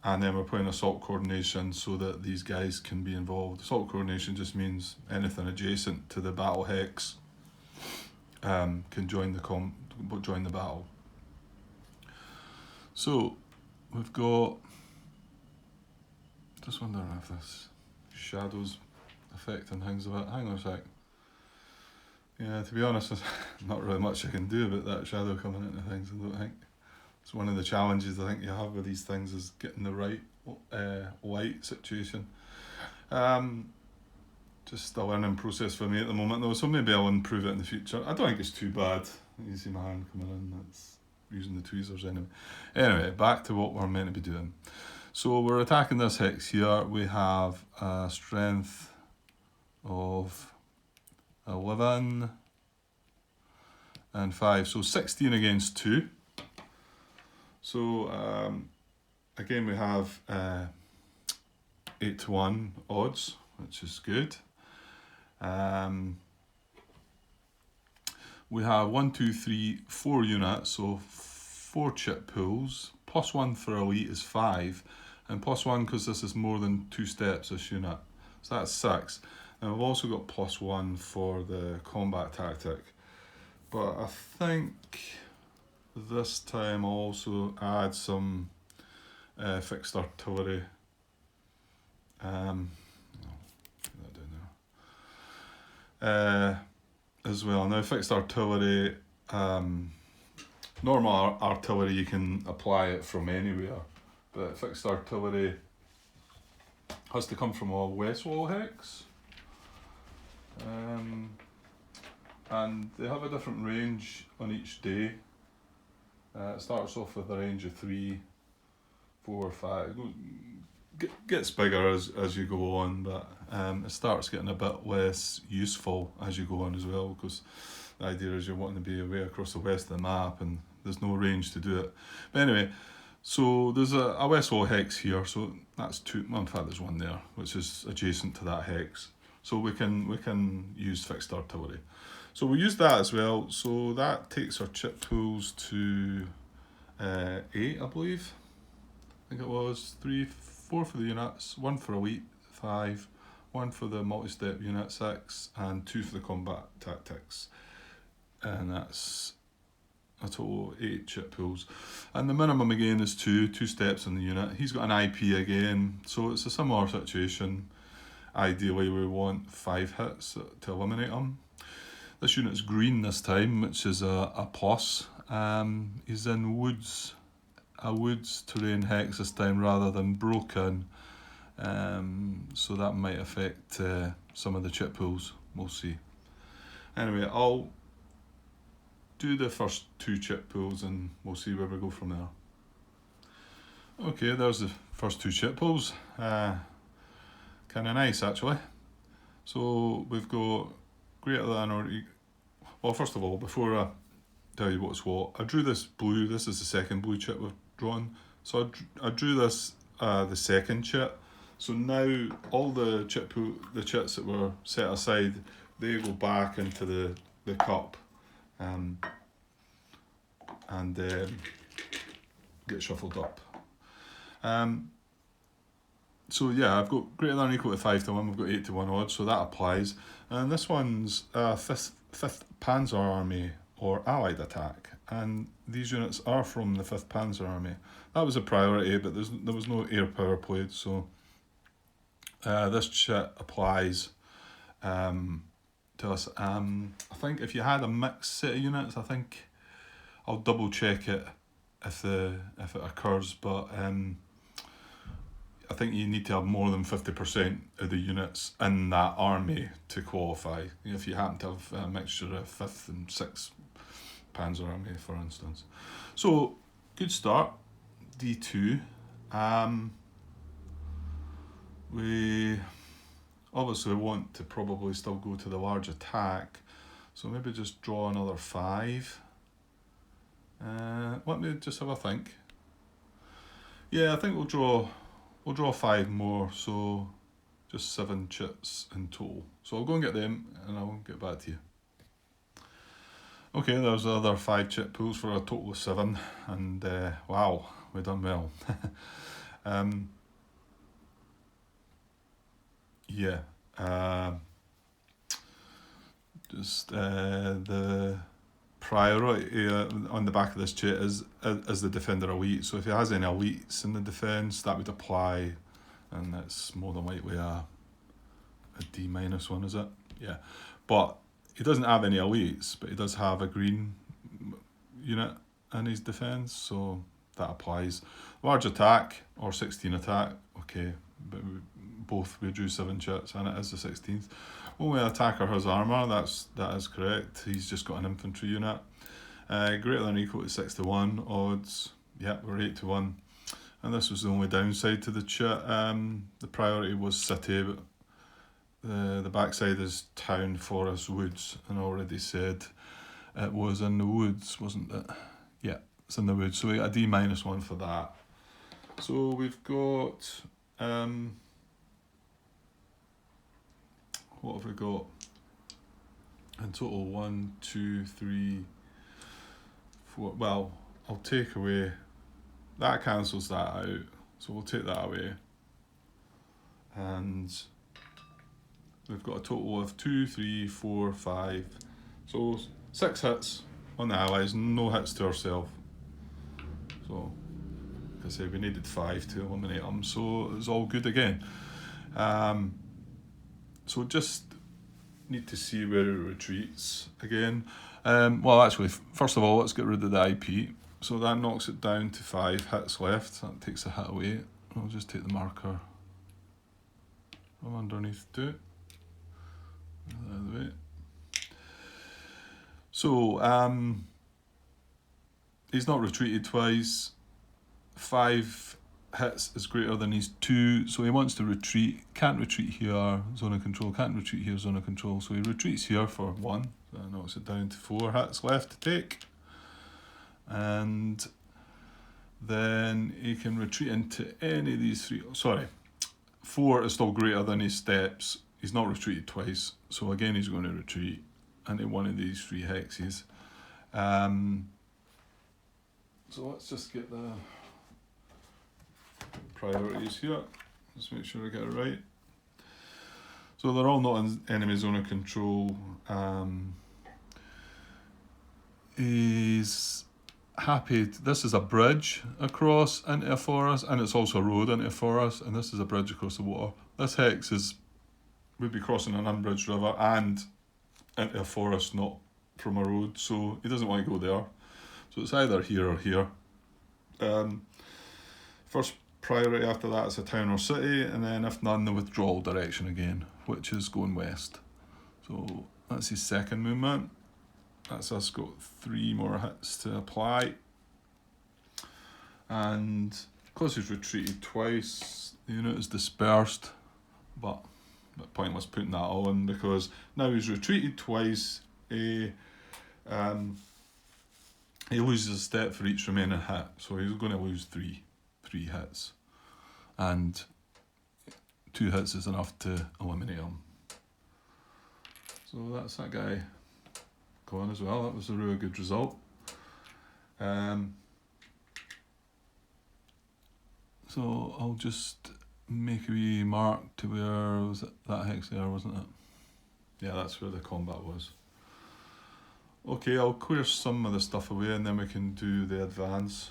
and then we're playing assault coordination so that these guys can be involved. Assault coordination just means anything adjacent to the battle hex can join the battle. So we've got, just wondering if this shadows affecting things a bit. Hang on a sec. Yeah, to be honest, there's not really much I can do about that shadow coming into things, I don't think. It's one of the challenges I think you have with these things, is getting the right light situation. Just a learning process for me at the moment though, so maybe I'll improve it in the future. I don't think it's too bad. You see my hand coming in, that's using the tweezers anyway. Anyway, back to what we're meant to be doing. So we're attacking this hex here. We have a strength of 11 and 5, so 16 against 2. So again we have 8-1 odds, which is good. We have 1, 2, 3, 4 units, so 4 chip pools. +1 for elite is 5, and +1 because this is more than 2 steps, this unit. So that's 6. And we've also got +1 for the combat tactic. But I think this time I'll also add some fixed artillery. As well. Now fixed artillery, normal artillery you can apply it from anywhere, but fixed artillery has to come from a west wall hex, and they have a different range on each day. It starts off with a range of 3, 4, 5. Gets bigger as you go on, but it starts getting a bit less useful as you go on as well, because the idea is you're wanting to be away across the west of the map and there's no range to do it. But anyway, so there's a west wall hex here, so that's 2, well in fact there's one there which is adjacent to that hex, so we can use fixed artillery. So we use that as well, so that takes our chip pools to 8, I believe. I think it was 3, 4 for the units, 1 for elite, 5, 1 for the multi-step unit, 6, and 2 for the combat tactics. And that's a total of 8 chip pools. And the minimum again is 2 steps in the unit. He's got an IP again, so it's a similar situation. Ideally we want 5 hits to eliminate him. This unit's green this time, which is a plus. He's in woods. A woods terrain hex this time rather than broken, so that might affect some of the chip pools, we'll see. Anyway, I'll do the first 2 chip pools and we'll see where we go from there. Okay, there's the first 2 chip pools, kind of nice actually. So we've got greater than or equal. Well, first of all, before I tell you what's what, I drew this blue. This is the second blue chip we've drawn. So I drew this the second chip. So now all the chits that were set aside, they go back into the cup and get shuffled up. So yeah, I've got greater than or equal to 5-1. We've got 8-1 odds, so that applies. And this one's 5th Panzer Army or Allied attack, and these units are from the 5th Panzer Army. That was a priority, but there was no air power played, so this chit applies to us. I think if you had a mixed set of units, I think I'll double check it if it occurs, but I think you need to have more than 50% of the units in that army to qualify. If you happen to have a mixture of 5th and 6th Panzer Army, for instance. So, good start, D2. We obviously want to probably still go to the large attack, so maybe just draw another 5. Let me just have a think. Yeah, I think we'll draw 5 more, so just 7 chits in total. So I'll go and get them and I'll get back to you. Okay, there's the other 5 chit pools for a total of 7, and wow, we've done well. Yeah, the priority on the back of this chit is the defender elite. So if he has any elites in the defence, that would apply, and that's more than likely a D- one, is it? Yeah, but he doesn't have any elites, but he does have a green unit in his defence, so that applies. Large attack or 16 attack, okay, but we drew 7 chits and it is the 16th. Only attacker has armour, that is correct. He's just got an infantry unit. Greater than or equal to 6 to 1 odds. Yep, we're 8 to 1. And this was the only downside to the chit. The priority was city, but the backside is town, forest, woods, and I already said it was in the woods, wasn't it? Yeah, it's in the woods. So we got a D- 1 for that. So we've got what have we got? In total, 1, 2, 3, 4. Well, I'll take away that, cancels that out, so we'll take that away, and we've got a total of 2, 3, 4, 5. So 6 hits on the allies, no hits to ourselves. So, like I say, we needed 5 to eliminate them, so it's all good again. So just need to see where it retreats again. Well, actually, first of all, let's get rid of the IP. So that knocks it down to 5 hits left. That takes a hit away. I'll just take the marker from underneath to it. Out of the way. So he's not retreated twice. 5 hits is greater than his 2, so he wants to retreat. Can't retreat here, zone of control. Can't retreat here, zone of control. So he retreats here for 1. So that knocks it down to 4 hits left to take. And then he can retreat into any of these 3. Sorry, 4 is still greater than his steps. He's not retreated twice, so again he's going to retreat into one of these 3 hexes. So let's just get the priorities here. Just make sure I get it right. So they're all not in enemy zone of control. He's happy. This is a bridge across into a forest, and it's also a road into a forest, and this is a bridge across the water. This hex would be crossing an unbridged river and into a forest, not from a road, so he doesn't want to go there. So it's either here or here. First priority after that is a town or city, and then if none, the withdrawal direction again, which is going west. So that's his second movement. That's us got 3 more hits to apply. And because he's retreated twice, the unit is dispersed, but pointless putting that all in, because now he's retreated twice, he loses a step for each remaining hit, so he's going to lose 3 hits, and 2 hits is enough to eliminate him. So that's that guy gone as well. That was a really good result. So I'll just make a wee mark to where was it, that hex there, wasn't it? Yeah, that's where the combat was. Okay, I'll clear some of the stuff away and then we can do the advance.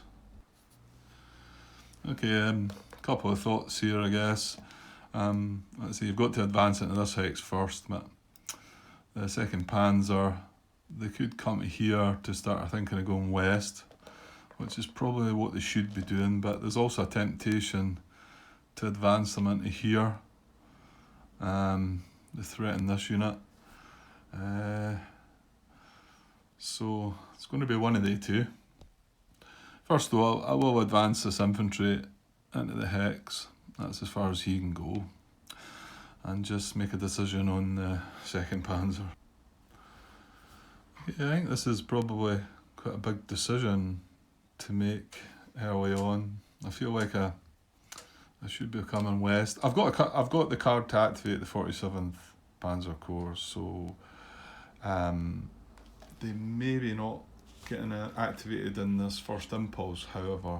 Okay, a couple of thoughts here, I guess. Let's see, you've got to advance into this hex first, but the 2nd Panzer, they could come to here to start thinking of going west, which is probably what they should be doing, but there's also a temptation to advance them into here, to threaten this unit. So it's going to be one of the two. First though, I will advance this infantry into the hex. That's as far as he can go. And just make a decision on the 2nd Panzer. Yeah, I think this is probably quite a big decision to make early on. I feel like I should be coming west. I've got the card to activate the 47th Panzer Corps, so they maybe not getting activated in this first impulse, however.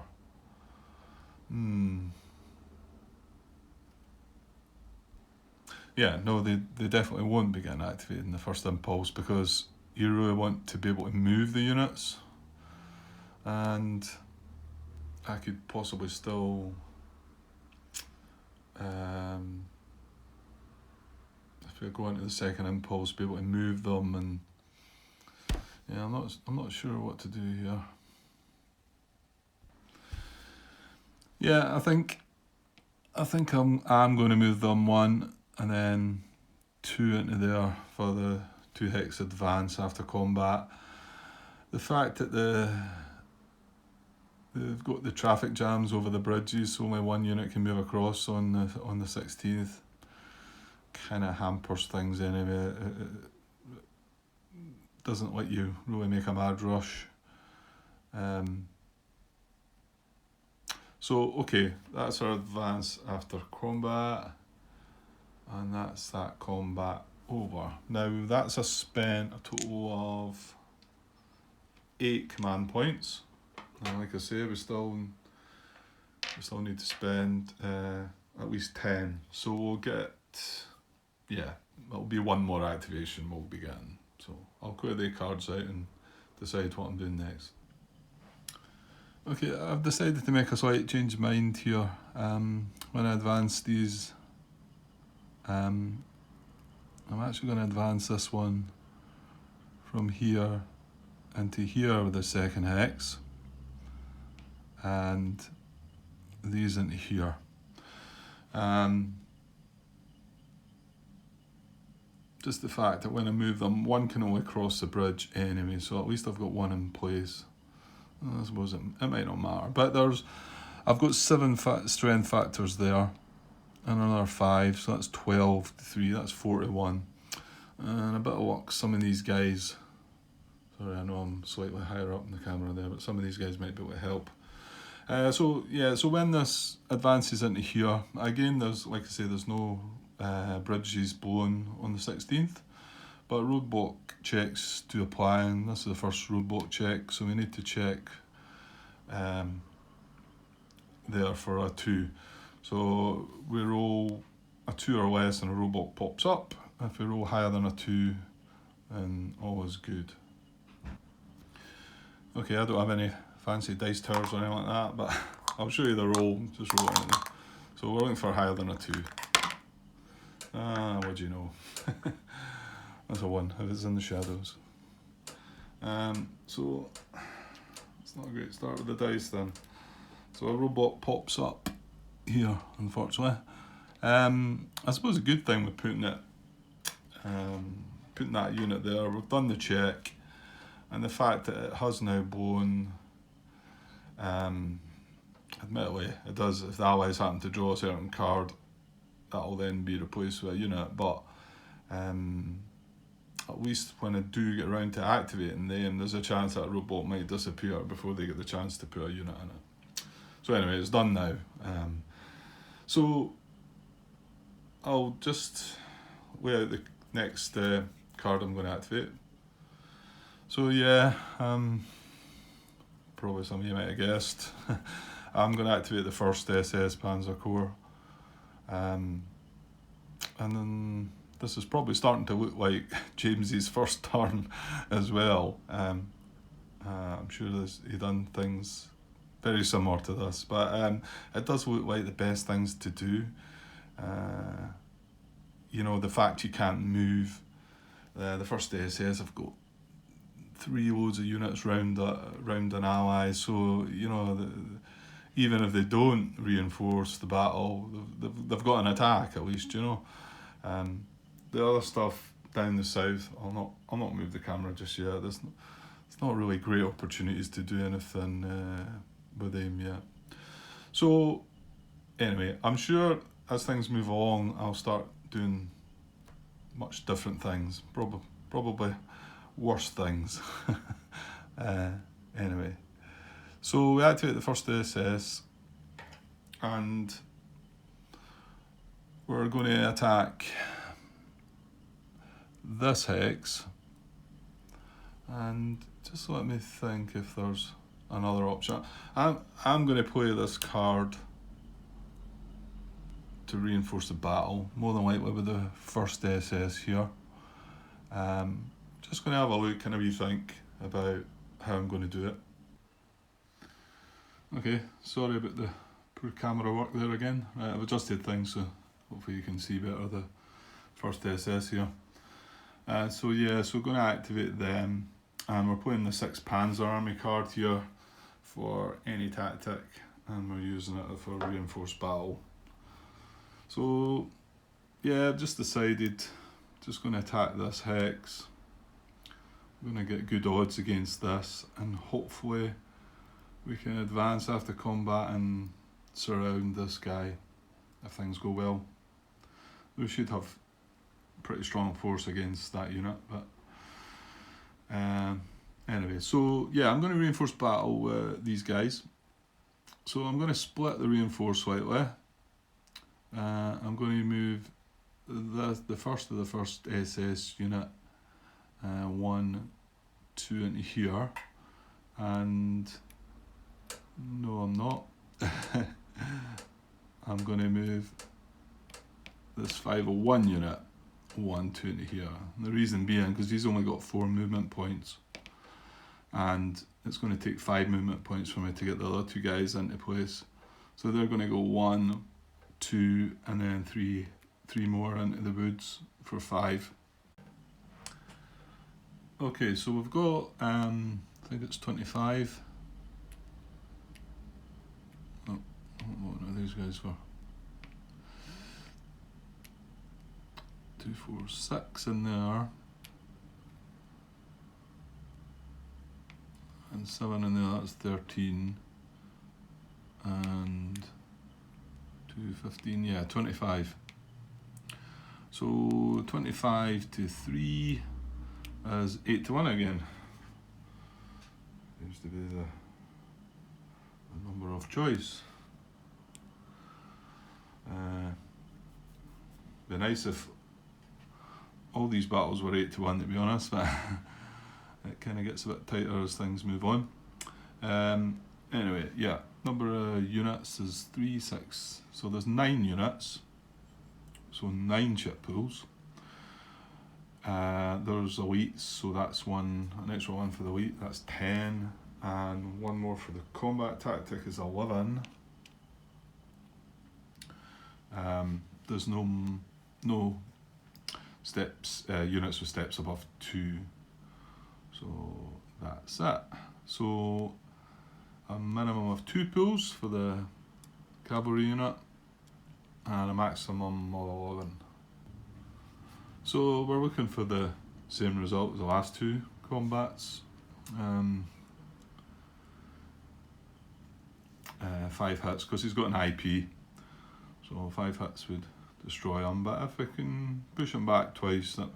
Yeah, no, they definitely won't be getting activated in the first impulse, because you really want to be able to move the units, and I could possibly still, if we go into the 2nd impulse, be able to move them, and yeah, I'm not sure what to do here. Yeah, I think I'm going to move them 1 and then 2 into there for the 2 hex advance after combat. The fact that they've got the traffic jams over the bridges, so only 1 unit can move across on the 16th, kind of hampers things anyway. It doesn't let you really make a mad rush. So okay, that's our advance after combat, and that's that combat over. Now that's spent a total of 8 command points. And like I say, we still need to spend at least 10. So we'll get, yeah, it'll be 1 more activation we'll be getting. So I'll clear the cards out and decide what I'm doing next. Okay, I've decided to make a slight change of mind here. When I advance these, I'm actually going to advance this one from here into here with the 2nd hex, and these into here. Just the fact that when I move them, 1 can only cross the bridge anyway, so at least I've got 1 in place. I suppose it might not matter, but I've got 7 strength factors there, and another 5, so that's 12 to 3, that's 41. And a bit of luck, some of these guys, sorry, I know I'm slightly higher up in the camera there, but some of these guys might be able to help. So when this advances into here, again, there's, like I say, there's no bridges blown on the 16th, but roadblock checks do apply, and this is the first roadblock check, so we need to check there for a 2. So we roll a 2 or less and a roadblock pops up. If we roll higher than a 2, then all is good. Okay, I don't have any fancy dice towers or anything like that, but I'll show you the roll, just roll it in. So we're looking for higher than a 2. What do you know? That's a 1 if it's in the shadows. So it's not a great start with the dice then. So a robot pops up here, unfortunately. I suppose a good thing with putting that unit there, we've done the check, and the fact that it has now blown, admittedly it does, if the allies happen to draw a certain card, that'll then be replaced with a unit, but at least when I do get around to activating them, there's a chance that robot might disappear before they get the chance to put a unit in it. So anyway, it's done now. So I'll just lay out the next card I'm going to activate. So yeah, probably some of you might have guessed, I'm going to activate the first SS Panzer Corps. And then this is probably starting to look like James's first turn as well. I'm sure he done things very similar to this, but it does look like the best things to do. You know, the fact you can't move The first SS have got 3 loads of units round an ally, so you know even if they don't reinforce the battle, they've got an attack at least, you know. The other stuff down the south, I'll not move the camera just yet. There's not really great opportunities to do anything with them yet. So anyway, I'm sure as things move along, I'll start doing much different things. Probably worse things. Anyway, so we activate the first SS, and we're going to attack this hex, and just let me think if there's another option. I'm going to play this card to reinforce the battle, more than likely with the first SS here. Just going to have a look and have you think about how I'm going to do it. Okay, sorry about the poor camera work there again. Right, I've adjusted things so hopefully you can see better the first SS here. So we're going to activate them, and we're playing the 6 Panzer Army card here for any tactic, and we're using it for reinforced battle. So yeah, I've just decided just going to attack this hex. I'm going to get good odds against this, and hopefully we can advance after combat and surround this guy if things go well. We should have pretty strong force against that unit, but anyway, so yeah, I'm going to reinforce battle these guys. So I'm going to split the reinforce slightly. I'm going to move the first of the first SS unit 1, 2 into here, and no, I'm not. I'm going to move this 501 unit 1, 2 into here. And the reason being because he's only got 4 movement points, and it's going to take 5 movement points for me to get the other 2 guys into place. So they're going to go 1, 2, and then 3 more into the woods for 5. Okay, so we've got I think it's 25. Oh, what are these guys for? 2, 4, 6 in there, and 7 in there, that's 13, and 2, 15, yeah, 25. So 25 to 3 is 8 to 1 again. Seems to be the number of choice. Be nice if all these battles were 8 to 1, to be honest, but it kind of gets a bit tighter as things move on. Anyway, yeah, number of units is 3, 6, so there's 9 units, so 9 chip pools. There's elites, so that's an extra 1 for the elite, that's 10, and 1 more for the combat tactic is 11. There's no steps, units with steps above 2, so that's it. So a minimum of 2 pools for the cavalry unit, and a maximum of 11. So we're looking for the same result as the last 2 combats. 5 hits, because he's got an IP, so 5 hits would destroy him, but if we can push him back twice, that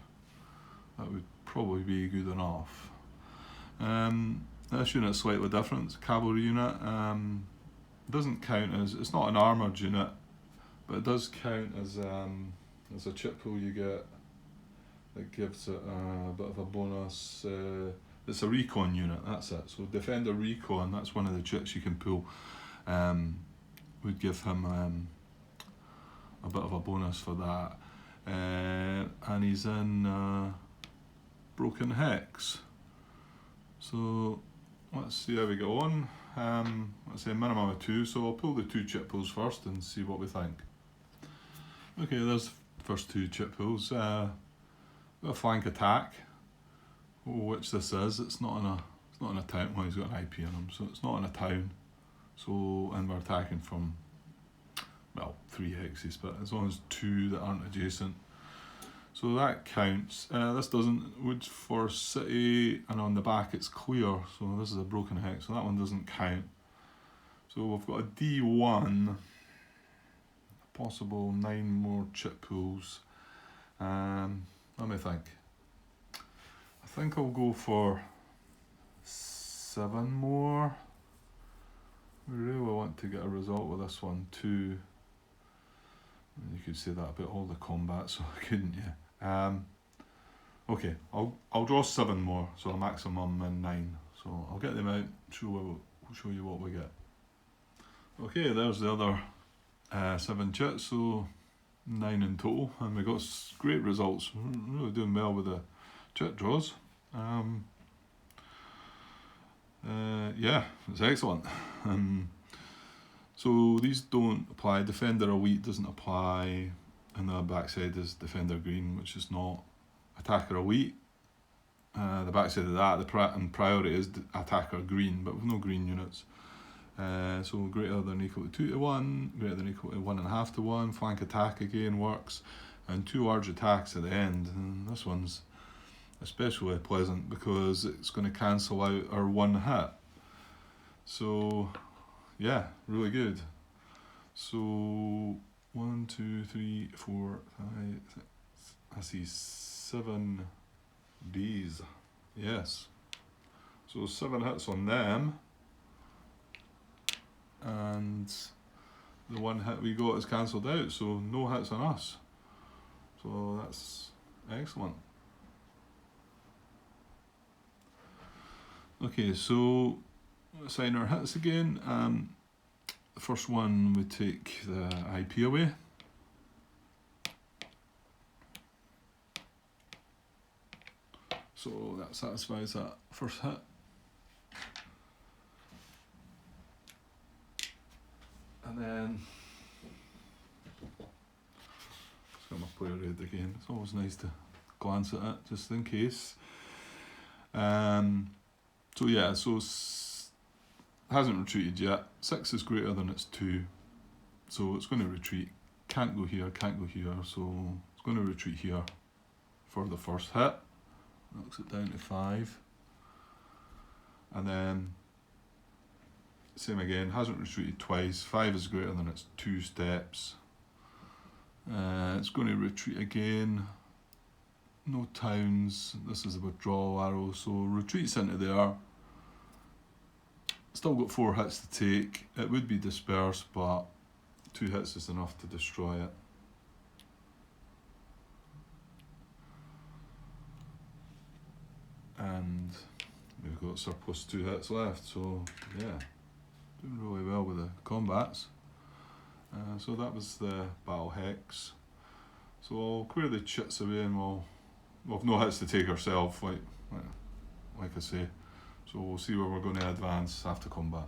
would probably be good enough. This unit's slightly different. It's a cavalry unit. Doesn't count as, it's not an armoured unit, but it does count as a chip pool you get that gives it a bit of a bonus. It's a recon unit, that's it. So Defender Recon, that's one of the chits you can pull. Would give him a bit of a bonus for that. And he's in Broken Hex. So let's see how we go on. Let's say a minimum of 2, so I'll pull the 2 chip pulls first and see what we think. Okay, there's the first 2 chip pulls. a flank attack, which this is. It's not in a town. Well, he's got an IP on him, so it's not in a town. So, and we're attacking from, well, 3 hexes, but as long as 2 that aren't adjacent. So that counts. This doesn't. Wood for city, and on the back it's clear. So this is a broken hex. So that one doesn't count. So we've got a D1. Possible 9 more chit pools. Let me think. I think I'll go for 7 more. We really want to get a result with this one too. You could say that about all the combat, so couldn't you? Okay, I'll draw 7 more, so a maximum and 9. So I'll get them out. Show you what we get. Okay, there's the other 7 chits, so 9 in total, and we got great results. We're really doing well with the chit draws. Yeah, it's excellent. So these don't apply. Defender elite doesn't apply, and the backside is defender green, which is not. Attacker elite. The backside of that, and priority is attacker green, but with no green units. So greater than or equal to 2 to 1, greater than or equal to 1.5 to 1. Flank attack again works, and 2 large attacks at the end. And this one's especially pleasant because it's going to cancel out our 1 hit. So yeah, really good. So 1, 2, 3, 4, 5, 6. I see 7 Bs. Yes. So 7 hits on them. And the 1 hit we got is cancelled out, so no hits on us. So that's excellent. Okay, so assign our hits again. The first one we take the IP away. So that satisfies that first hit. And then just got my player red again. It's always nice to glance at it just in case. So yeah, so hasn't retreated yet. 6 is greater than its 2, so it's going to retreat. Can't go here, can't go here, so it's going to retreat here for the first hit. Knocks it down to 5, and then same again, hasn't retreated twice. 5 is greater than its 2 steps. It's going to retreat again. No towns. This is a withdrawal arrow, so retreats into there. Still got 4 hits to take. It would be dispersed, but 2 hits is enough to destroy it. And we've got surplus 2 hits left, so yeah, doing really well with the combats. So that was the battle hex. So I'll clear the chits away, and we've no hits to take ourselves, like I say. So we'll see where we're going to advance after combat.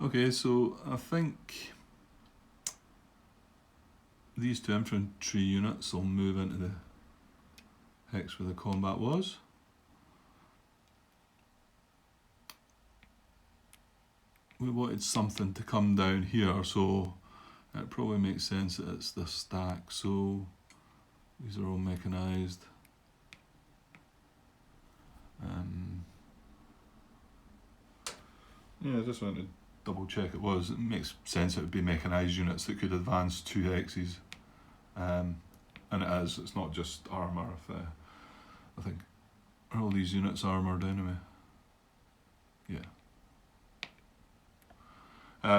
Okay, so I think these 2 infantry units will move into the hex where the combat was. We wanted something to come down here, so it probably makes sense that it's this stack. So these are all mechanised. Yeah, I just wanted to double check it was. It makes sense it would be mechanised units that could advance 2 hexes. And it is, it's not just armour. I think, are all these units armoured anyway? Yeah.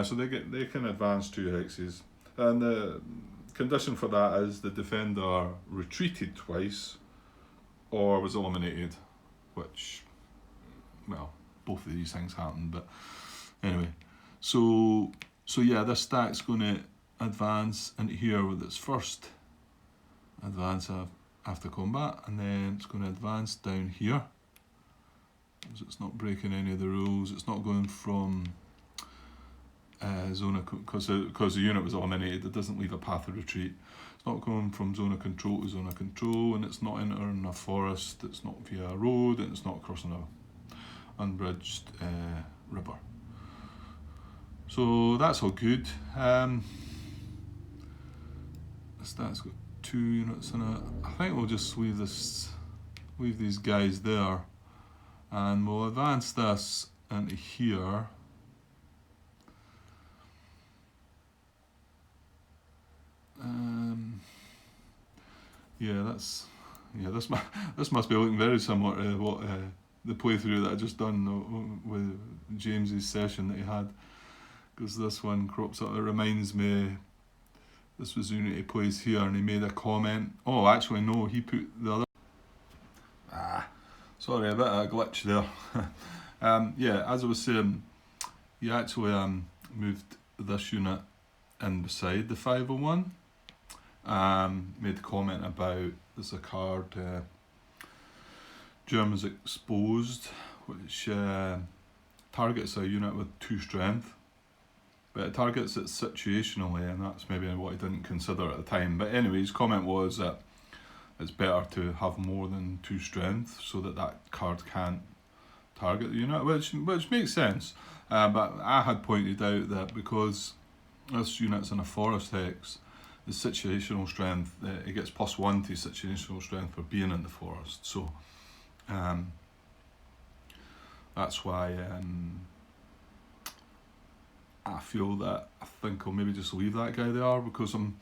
So they can advance 2 hexes. And the condition for that is the defender retreated twice or was eliminated, which, well, both of these things happened, but anyway. So yeah, this stack's going to advance into here with its first advance after combat, and then it's going to advance down here. So it's not breaking any of the rules. It's not going from zone because the unit was eliminated. It doesn't leave a path of retreat. It's not going from zone of control to zone of control, and it's not entering a forest. It's not via a road, and it's not crossing a unbridged river. So that's all good. That's got 2 units in it. I think we'll just leave these guys there, and we'll advance this into here. This must be looking very similar to what the playthrough that I just done with James's session that he had, because this one crops up. It reminds me, this was Unity Plays here, and he made a comment. Oh, actually no, he put the other. Sorry, a bit of a glitch there. Yeah, as I was saying, he actually moved this unit in beside the 501. Made a comment about there's a card, Germans Exposed, which targets a unit with 2 strength, but it targets it situationally, and that's maybe what I didn't consider at the time. But anyway, his comment was that it's better to have more than 2 strength so that card can't target the unit, which makes sense. But I had pointed out that because this unit's in a forest hex, the situational strength, it gets +1 to situational strength for being in the forest. So that's why I feel that I think I'll maybe just leave that guy there, because I'm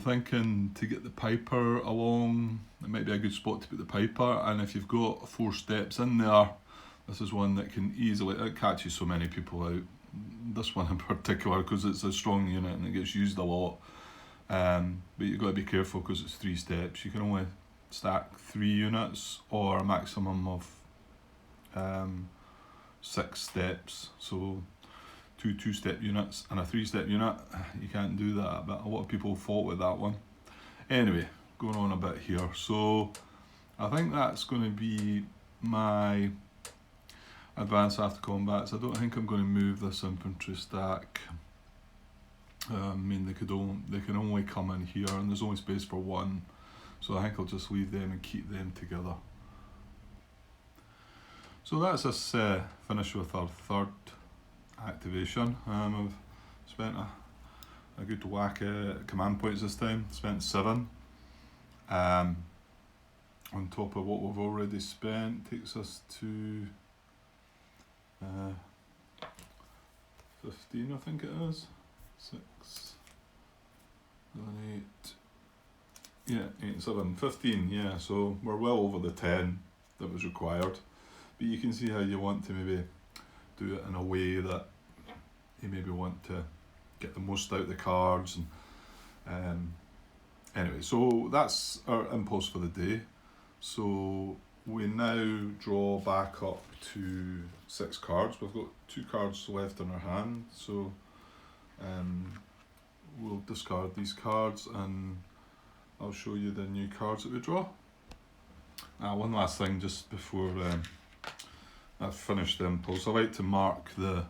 thinking to get the Piper along, it might be a good spot to put the Piper, and if you've got 4 steps in there, this is one that can easily, it catches so many people out. This one in particular, because it's a strong unit and it gets used a lot. But you've got to be careful because it's 3 steps. You can only stack 3 units or a maximum of 6 steps. So 2 2-step units and a 3-step unit, you can't do that, but a lot of people fought with that one. Anyway, going on a bit here. So I think that's going to be my advance after combat. So I don't think I'm going to move this infantry stack. I mean, they can only come in here, and there's only space for 1, so I think I'll just leave them and keep them together. So that's us finished with our 3rd activation. I've spent a good whack at command points this time. Spent 7 on top of what we've already spent. Takes us to 15, I think it is. 6, 7, 8. Yeah, 8, 7, 15. Yeah, so we're well over the 10 that was required. But you can see how you want to maybe do it in a way that you maybe want to get the most out of the cards. And anyway, so that's our impulse for the day. So we now draw back up to 6 cards. We've got 2 cards left in our hand, so we'll discard these cards and I'll show you the new cards that we draw. One last thing just before I've finished the impulse. I like to mark the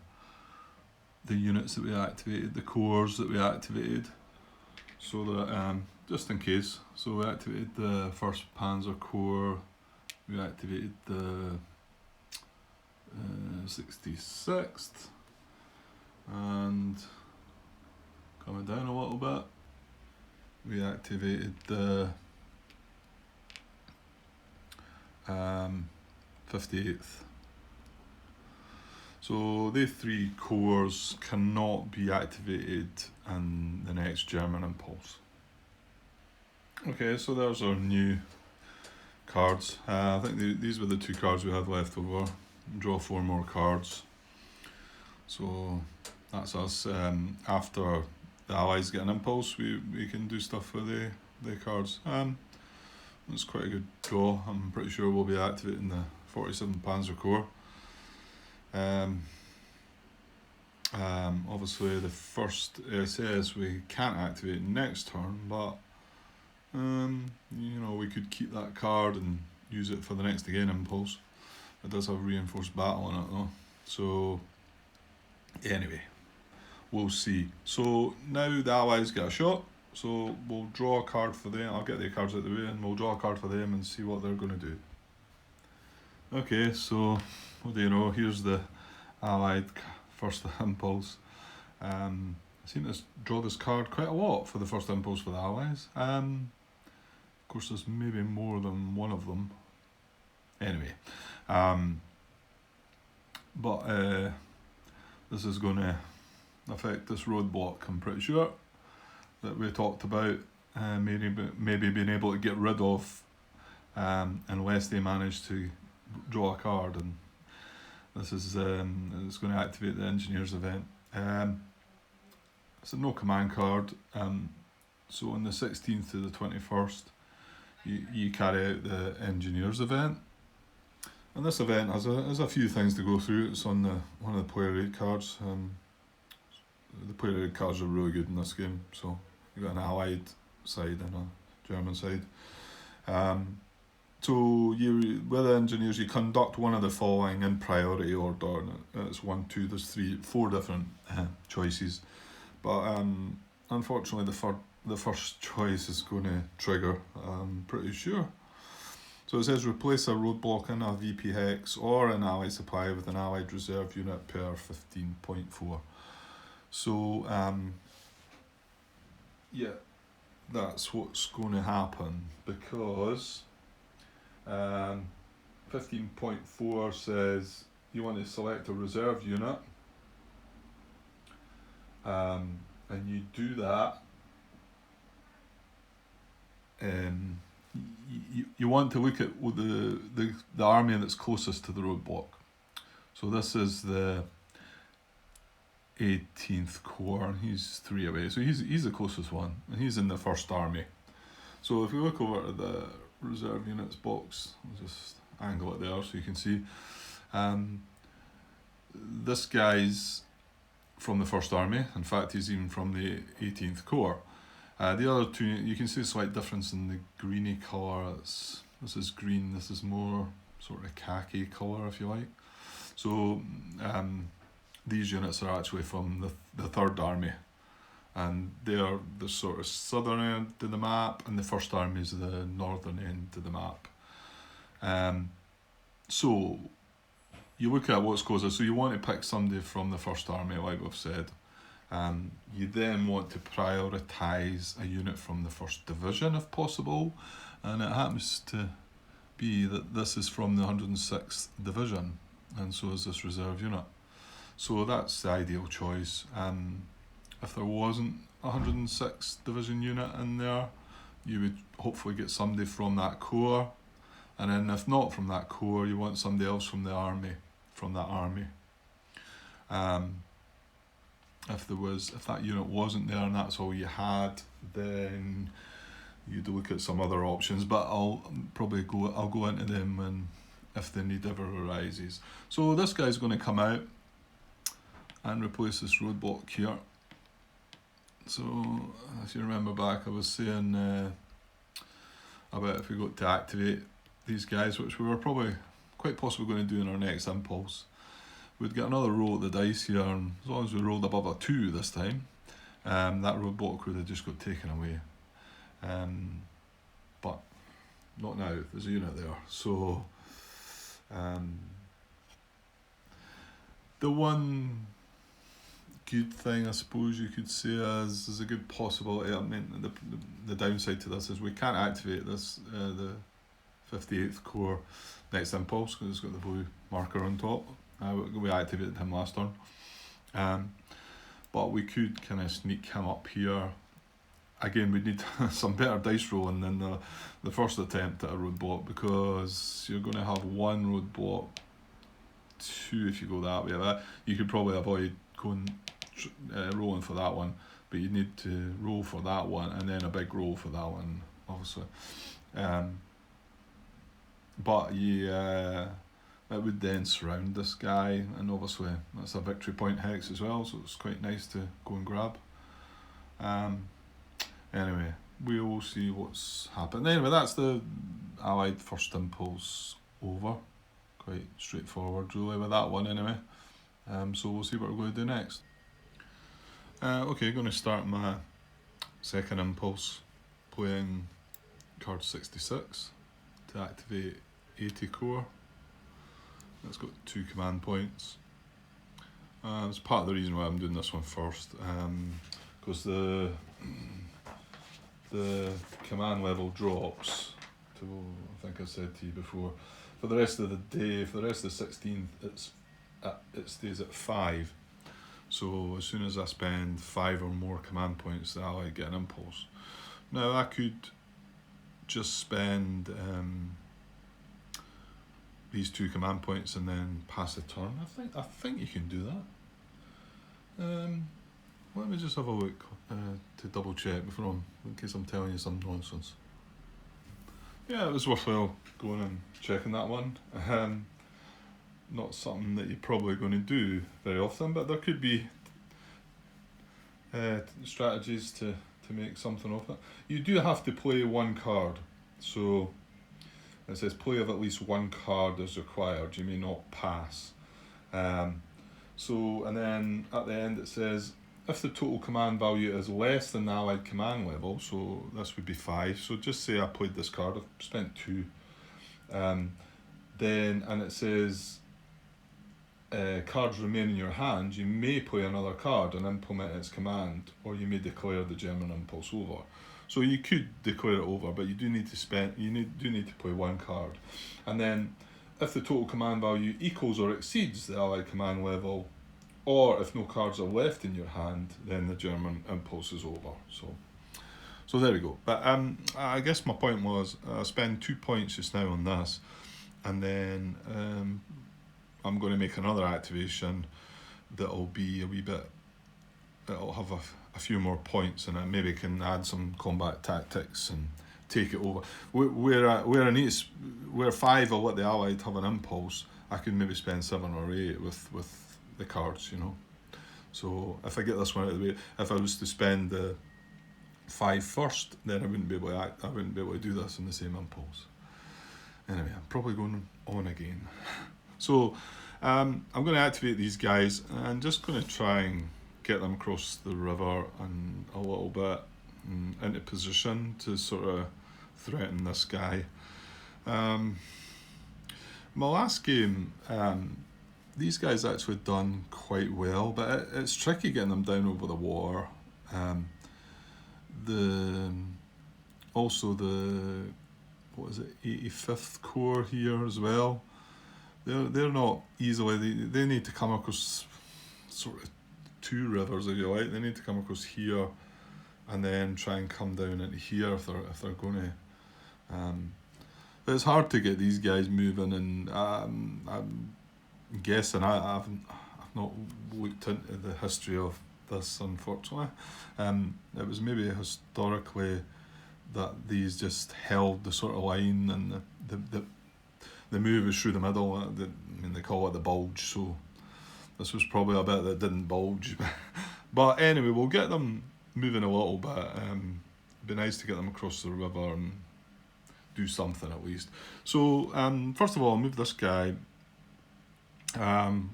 units that we activated, the cores that we activated, so that just in case. So we activated the 1st Panzer Corps, we activated the 66th, and coming down a little bit, we activated the 58th. So these 3 cores cannot be activated in the next German impulse. Okay, so there's our new cards. I think these were the 2 cards we had left over. Draw 4 more cards. So that's us. After the Allies get an impulse, we can do stuff with the cards. It's quite a good draw. I'm pretty sure we'll be activating the 47th Panzer Corps. Obviously the 1st SS we can't activate next turn, but we could keep that card and use it for the next again impulse. It does have reinforced battle on it though. So anyway, we'll see. So now the Allies get a shot. So we'll draw a card for them. I'll get the cards out of the way and we'll draw a card for them and see what they're going to do. Okay, so what do you know? Here's the Allied first impulse. I seem to draw this card quite a lot for the first impulse for the Allies. Of course, there's maybe more than one of them. Anyway, but this is going to affect this roadblock, I'm pretty sure, that we talked about maybe being able to get rid of unless they manage to draw a card, and this is it's going to activate the engineer's event. It's a no command card, so on the 16th to the 21st you carry out the engineer's event, and this event has a few things to go through. It's on one of the player aid cards. The player aid cards are really good in this game, so you've got an Allied side and a German side. So with the engineers, you conduct one of the following in priority order. It's 1, 2, there's 3, 4 different choices, but unfortunately the first choice is going to trigger, I'm pretty sure. So it says replace a roadblock in a VP hex or an Allied supply with an Allied reserve unit per 15.4. So yeah, that's what's going to happen, because 15.4 says you want to select a reserve unit, and you do that. You want to look at the army that's closest to the roadblock. So this is the 18th Corps, and he's 3 away, so he's the closest one, and he's in the first army. So if we look over at the reserve units box, I'll just angle it there so you can see. This guy's from the first army. In fact, he's even from the 18th Corps. The other two, you can see a slight difference in the greeny colour. This is green, this is more sort of khaki colour, if you like. So these units are actually from the third army, and they're the sort of southern end of the map, and the first army is the northern end of the map. So you look at what's closer, so you want to pick somebody from the first army, like we've said. You then want to prioritise a unit from the first division if possible, and it happens to be that this is from the 106th division, and so is this reserve unit. So that's the ideal choice. If there wasn't a 106th division unit in there, you would hopefully get somebody from that corps, and then if not from that corps, you want somebody else from the army, from that army. If that unit wasn't there and that's all you had, then you'd look at some other options, but I'll go into them and if the need ever arises. So this guy's going to come out and replace this roadblock here. So if you remember back, I was saying about if we got to activate these guys, which we were probably quite possibly going to do in our next impulse, we'd get another roll at the dice here, and as long as we rolled above a 2 this time, that roadblock would have just got taken away. But not now, there's a unit there. So the one good thing I suppose you could say is a good possibility. I mean, the downside to this is we can't activate this the 58th Corps next impulse because it's got the blue marker on top. We activated him last turn, but we could kind of sneak him up here. Again, we'd need some better dice rolling than the first attempt at a roadblock, because you're going to have one roadblock, 2 if you go that way. You could probably avoid going rolling for that one, but you need to roll for that one and then a big roll for that one, obviously. But yeah, it would then surround this guy, and obviously that's a victory point hex as well, so it's quite nice to go and grab. Anyway, we will see what's happened. Anyway, that's the Allied first impulse over. Quite straightforward really with that one anyway. So we'll see what we're going to do next. Okay, going to start my second impulse, playing card 66 to activate 80 core. It's got 2 command points. It's part of the reason why I'm doing this one first, because the command level drops to, I think I said to you before, for the rest of the day, for the rest of the 16th, it stays at 5. So as soon as I spend 5 or more command points, the ally get an impulse. Now I could just spend these 2 command points and then pass a turn. I think you can do that. Let me just have a look to double check before in case I'm telling you some nonsense. Yeah, it was worthwhile going and checking that one. Not something that you're probably going to do very often, but there could be strategies to make something of it. You do have to play 1 card, so it says play of at least 1 card is required. You may not pass. And then at the end it says if the total command value is less than the allied command level, so this would be 5. So just say I played this card, I've spent 2. And it says cards remain in your hand, you may play another card and implement its command, or you may declare the German impulse over. So you could declare it over, but you do need to play 1 card. And then if the total command value equals or exceeds the allied command level, or if no cards are left in your hand, then the German impulse is over. So there we go. But I guess my point was I spend 2 points just now on this, and then I'm going to make another activation that'll be a wee bit. It'll have a few more points, and I maybe can add some combat tactics and take it over. Where 5 will let the allied have an impulse, I could maybe spend 7 or 8 with the cards, you know. So if I get this one out of the way, if I was to spend the 5 first, then I wouldn't be able to do this in the same impulse. Anyway, I'm probably going on again. So I'm going to activate these guys, and I'm just going to try and get them across the river and a little bit into position to sort of threaten this guy. My last game, these guys actually done quite well, but it's tricky getting them down over the water. Also the 85th Corps here as well. They're not easily. They need to come across sort of 2 rivers, if you like. They need to come across here, and then try and come down into here if they're going to. But it's hard to get these guys moving, and I'm guessing I've not looked into the history of this, unfortunately. It was maybe historically that these just held the sort of line, and the move was through the middle. They call it the bulge, so this was probably a bit that didn't bulge. But anyway, we'll get them moving a little bit. It'd be nice to get them across the river and do something at least. So first of all, I'll move this guy 1,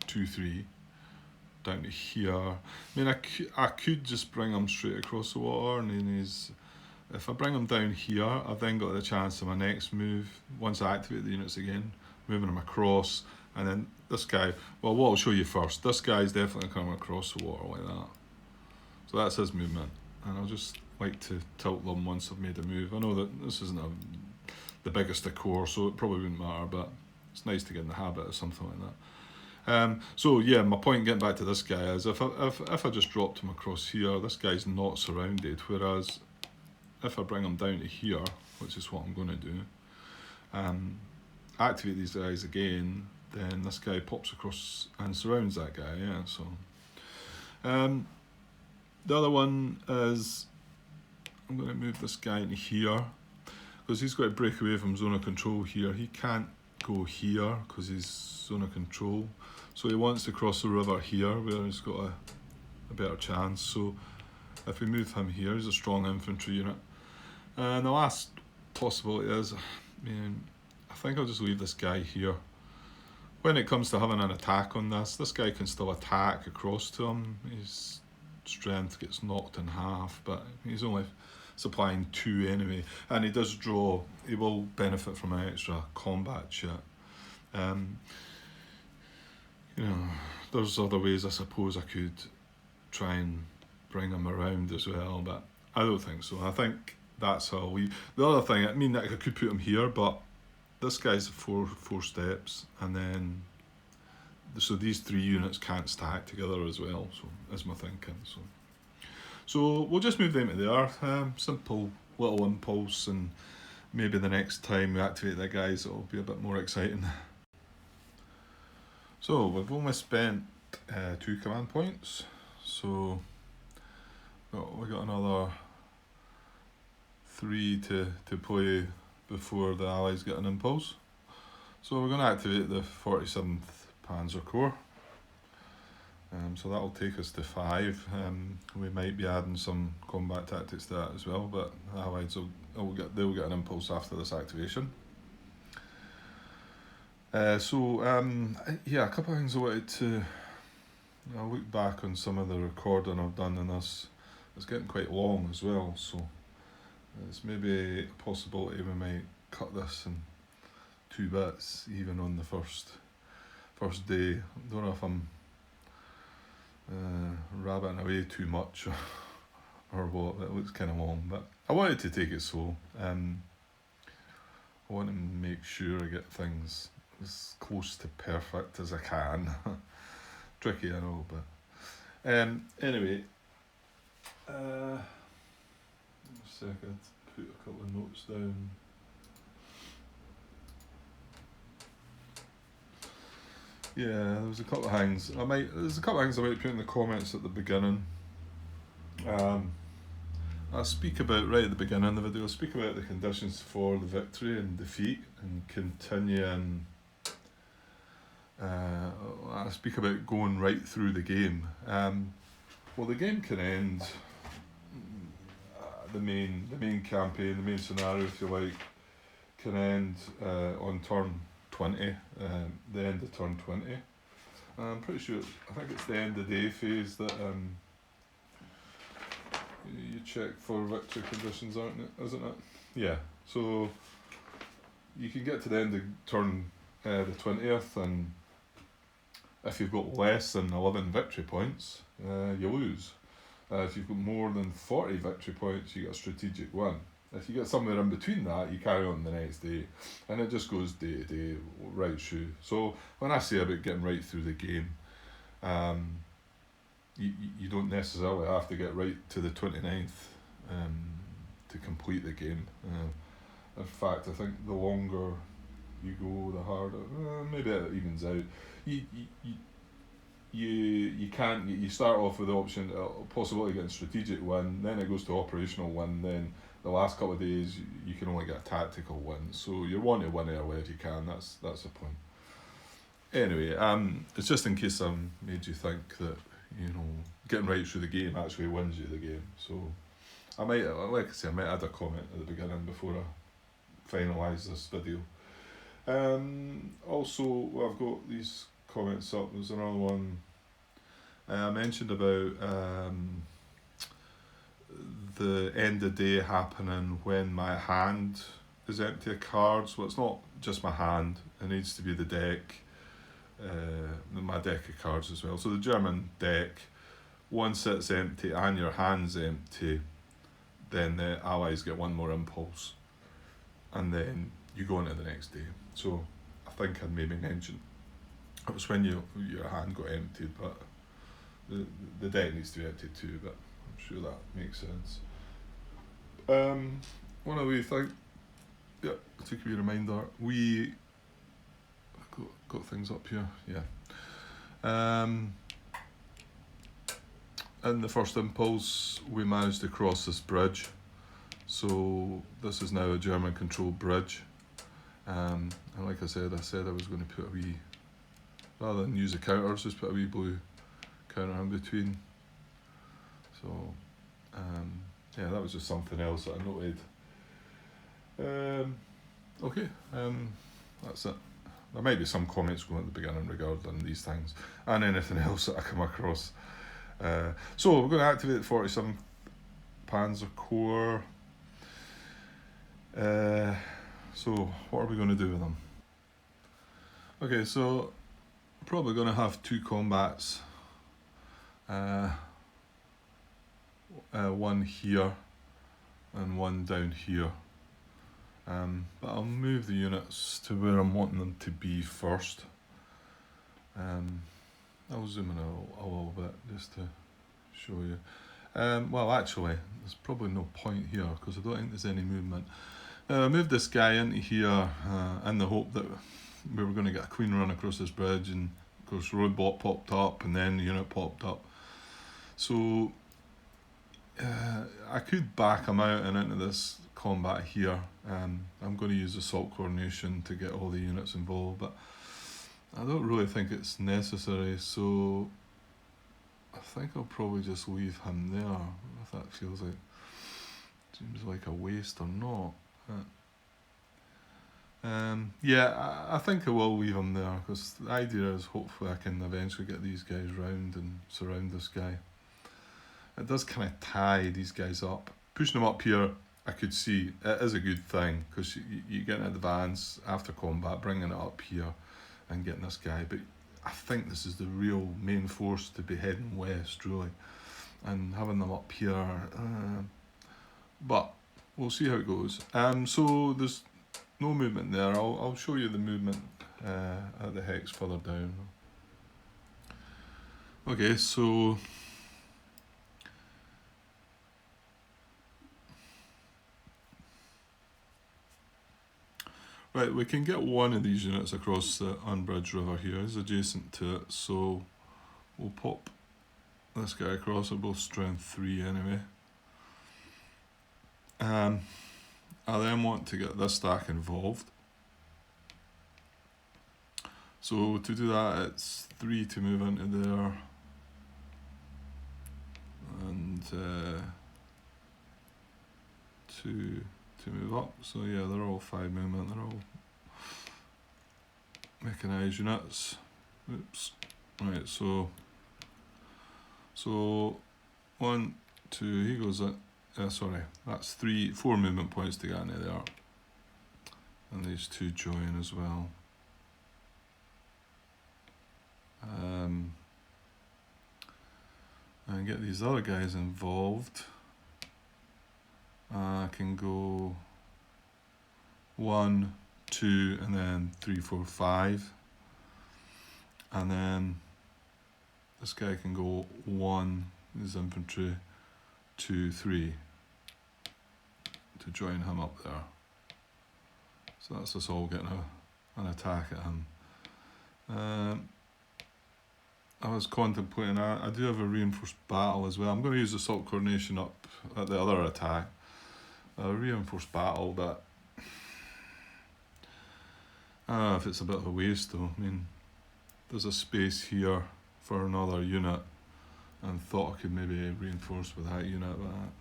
2, 3 down to here. I could just bring him straight across the water, and then if I bring him down here, I've then got the chance of my next move, once I activate the units again, moving him across, and then this guy, well, what I'll show you first, this guy's definitely coming across the water like that. So that's his movement, and I'll just like to tilt them once I've made a move. I know that this isn't the biggest of core, so it probably wouldn't matter, but it's nice to get in the habit of something like that. So yeah, my point getting back to this guy is if I just dropped him across here, this guy's not surrounded, whereas if I bring him down to here, which is what I'm going to do, activate these guys again, then this guy pops across and surrounds that guy, yeah, so. The other one is, I'm going to move this guy into here, because he's got to break away from zone of control here. He can't go here, because he's zone of control, so he wants to cross the river here, where he's got a better chance. So if we move him here, he's a strong infantry unit. And the last possibility is, I think I'll just leave this guy here, when it comes to having an attack on this guy can still attack across to him. His strength gets knocked in half, but he's only supplying 2 anyway, and he does draw. He will benefit from an extra combat chit. There's other ways I suppose I could try and bring him around as well, but I don't think so. I think that's how we. The other thing, I mean, that I could put him here, but this guy's four steps, and then so these 3 units can't stack together as well. So that's my thinking. So we'll just move them to there. Simple little impulse, and maybe the next time we activate the guys, it'll be a bit more exciting. So we've only spent 2 command points. So we got another 3 to play before the allies get an impulse. So we're going to activate the 47th Panzer Corps. So that'll take us to 5. We might be adding some combat tactics to that as well, but the allies they'll get an impulse after this activation. A couple of things I wanted to. I'll look back on some of the recording I've done in this. It's getting quite long as well, so it's maybe a possibility we might cut this in 2 bits, even on the first day. I don't know if I'm rabbiting away too much or what. It looks kind of long, but I wanted to take it slow. I want to make sure I get things as close to perfect as I can. Tricky, I know, but anyway. A second, put a couple of notes down. Yeah, there's a couple of things I might put in the comments at the beginning. I'll speak about right at the beginning of the video. I'll speak about the conditions for the victory and defeat, and continue and I'll speak about going right through the game. Well, the game can end. The main campaign, the main scenario, if you like, can end on turn 20, the end of turn 20. I'm pretty sure, I think it's the end of day phase that you check for victory conditions, isn't it? Yeah, so you can get to the end of turn the 20th, and if you've got less than 11 victory points, you lose. If you've got more than 40 victory points, you get a strategic win. If you get somewhere in between that, you carry on the next day, and it just goes day to day, right through. So when I say about getting right through the game, you don't necessarily have to get right to the 29th to complete the game. In fact, I think the longer you go, the harder. Maybe it evens out. You start off with the option, possibility of getting strategic win, then it goes to operational win, then the last couple of days you can only get a tactical win. So you want to win early if you can. That's the point. Anyway, it's just in case I made you think that getting right through the game actually wins you the game. So I might add a comment at the beginning before I finalise this video. Also, I've got these comments up. There's another one I mentioned about the end of day happening when my hand is empty of cards. Well, it's not just my hand, it needs to be the deck, my deck of cards as well. So the German deck, once it's empty and your hand's empty, then the allies get 1 more impulse, and then you go into the next day. So I think I'd maybe mentioned it was when your hand got emptied, but the deck needs to be emptied too, but I'm sure that makes sense. One of the things, to give you a reminder, we got things up here, in the first impulse we managed to cross this bridge, so this is now a German controlled bridge, and like I said I was going to put a wee, rather than use the counters, just put a wee blue counter in between. So that was just something else that I noted. Okay, that's it. there might be some comments going at the beginning regarding these things and anything else that I come across. So we're going to activate the 47th Panzer Corps. So what are we going to do with them? Okay, so probably going to have two combats. One here and one down here. But I'll move the units to where I'm wanting them to be first. I'll zoom in a little bit just to show you. Well, actually, there's probably no point here because I don't think there's any movement. I moved this guy into here in the hope that we were going to get a clean run across this bridge, and of course roadblock popped up and then the unit popped up. So I could back him out and into this combat here. I'm going to use assault coordination to get all the units involved, but I don't really think it's necessary, so I think I'll probably just leave him there, if that feels like, seems like a waste or not. Yeah, I think I will leave him there, because the idea is hopefully I can eventually get these guys round and surround this guy. It does kind of tie these guys up. Pushing them up here, I could see, it is a good thing, because you get an advance after combat, bringing it up here and getting this guy. But I think this is the real main force to be heading west, really. And having them up here, but we'll see how it goes. So there's no movement there. I'll show you the movement at the hex further down. Okay, so right, we can get one of these units across the unbridged river here. It's adjacent to it, so we'll pop this guy across. They're both strength 3 anyway. I then want to get this stack involved. So to do that, it's 3 to move into there, and 2 to move up. So yeah, they're all 5 movement, they're all mechanized units. Oops. Right, so 1, 2, he goes in. Sorry, that's 4 movement points to get into there. And these 2 join as well. And get these other guys involved. I can go 1, 2, and then 3, 4, 5. And then this guy can go 1, his infantry, 2, 3. To join him up there. So that's us all getting an attack at him. I was contemplating, I do have a reinforced battle as well. I'm going to use assault coordination up at the other attack. A reinforced battle, but I don't know if it's a bit of a waste though. I mean, there's a space here for another unit, and thought I could maybe reinforce with that unit, but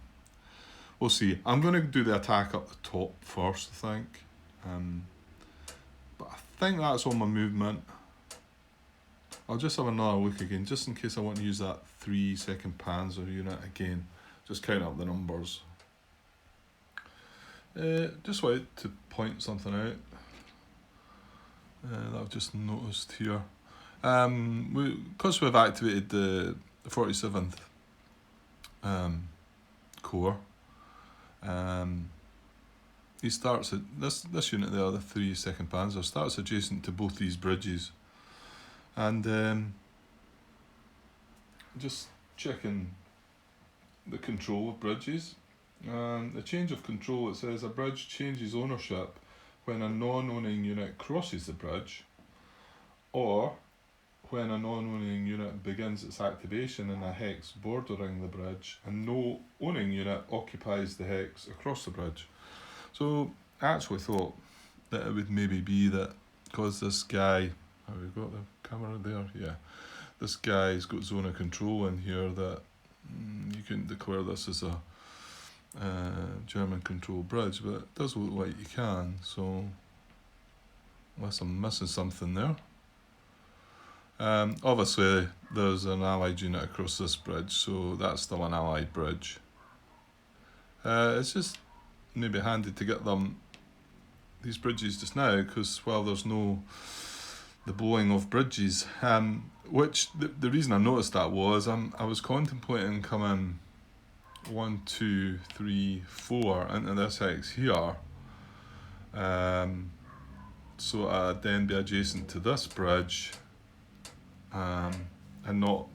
we'll see. I'm going to do the attack up the top first, I think. But I think that's all my movement. I'll just have another look again, just in case I want to use that 3-second Panzer unit again. Just count up the numbers. Just wanted to point something out that I've just noticed here. Because we've activated the 47th Corps, he starts at this unit there, the 3-second Panzer, starts adjacent to both these bridges. And just checking the control of bridges. The change of control, it says a bridge changes ownership when a non-owning unit crosses the bridge, or when a non-owning unit begins its activation in a hex bordering the bridge and no owning unit occupies the hex across the bridge. So I actually thought that it would maybe be that because this guy, have we got the camera there? Yeah. This guy's got zone of control in here, that you can declare this as a German controlled bridge, but it does look like you can, so unless I'm missing something there. Obviously, there's an allied unit across this bridge, so that's still an allied bridge. It's just maybe handy to get these bridges just now, because there's no the blowing of bridges. Which the reason I noticed that was I was contemplating coming 1, 2, 3, 4 into this hex here. So I'd then be adjacent to this bridge, and not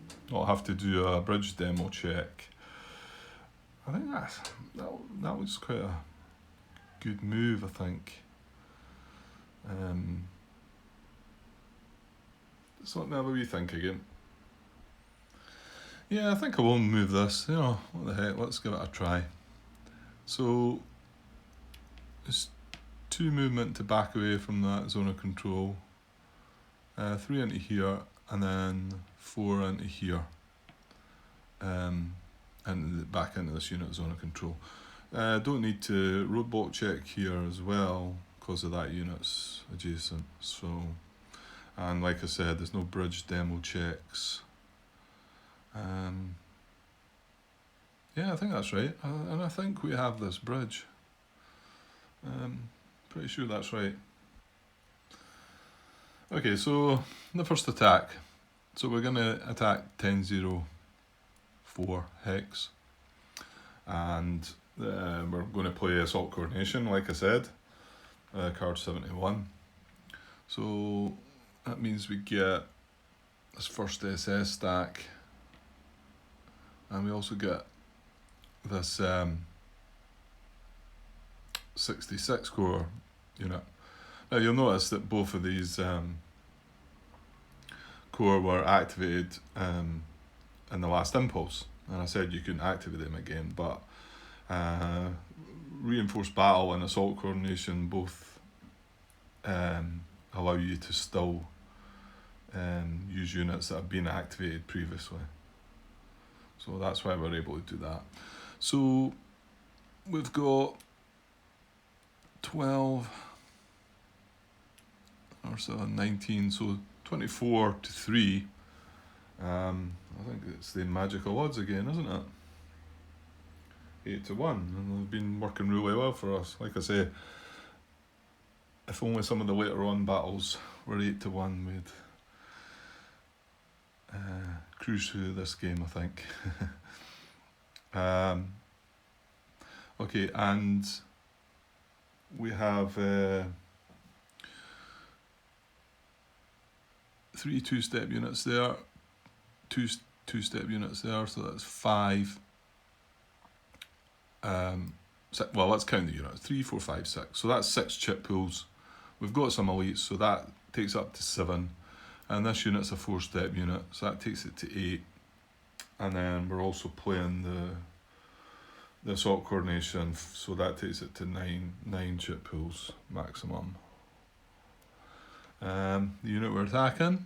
have to do a bridge demo check. I think that was quite a good move, I think. So let me have a wee think again. Yeah, I think I will move this. What the heck, let's give it a try. So it's 2 movement to back away from that zone of control, 3 into here, and then 4 into here, and back into this unit zone of control. Don't need to roadblock check here as well because of that unit's adjacent. So, and like I said, there's no bridge demo checks. Yeah, I think that's right, and I think we have this bridge. Pretty sure that's right. Okay, so the first attack. So we're going to attack 1004 hex, and we're going to play Assault Coordination, like I said, card 71. So that means we get this first SS stack, and we also get this 66 core unit. Now you'll notice that both of these core were activated in the last impulse, and I said you couldn't activate them again, but reinforced battle and assault coordination both allow you to still use units that have been activated previously. So that's why we're able to do that. So we've got 12 or so 19, so 24 to 3. I think it's the magical odds again, isn't it? 8 to 1, and they've been working really well for us. Like I say, if only some of the later on battles were 8 to 1, we'd cruise through this game, I think. Okay, and we have 3 2-step units there, 2 2-step units there, so that's 5. Well, let's count the units: 3, 4, 5, 6. So that's 6 chip pools. We've got some elites, so that takes up to 7. And this unit's a 4-step unit, so that takes it to 8. And then we're also playing the assault coordination, so that takes it to 9 chip pools maximum. The unit we're attacking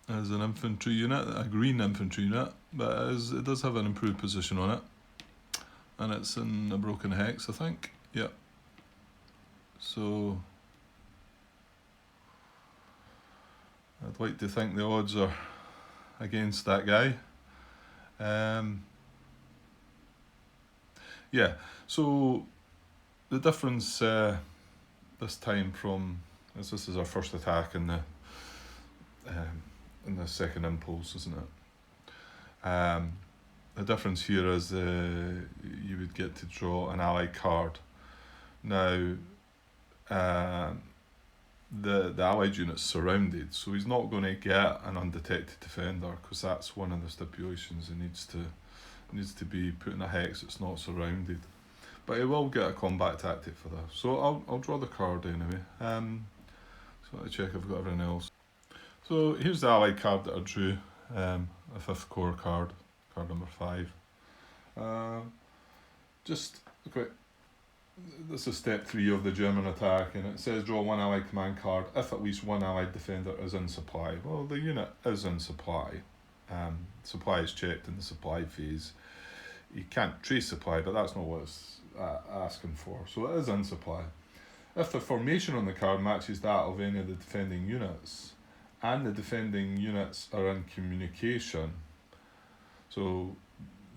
is an infantry unit, a green infantry unit, but it does have an improved position on it, and it's in a broken hex, I think. Yep. So I'd like to think the odds are against that guy. Yeah, so the difference this time from, as this is our first attack in the second impulse, isn't it? The difference here is you would get to draw an ally card. Now, the allied unit's surrounded, so he's not going to get an undetected defender, because that's one of the stipulations. It needs to be put in a hex that's not surrounded, but he will get a combat tactic for that. So I'll draw the card anyway. So I'll check I've got everything else. So here's the allied card that I drew, a 5th core card number 5. Just a quick. This is step 3 of the German attack, and it says draw 1 allied command card if at least 1 allied defender is in supply. Well, the unit is in supply. Supply is checked in the supply phase. You can't trace supply, but that's not what it's asking for. So it is in supply. If the formation on the card matches that of any of the defending units, and the defending units are in communication, so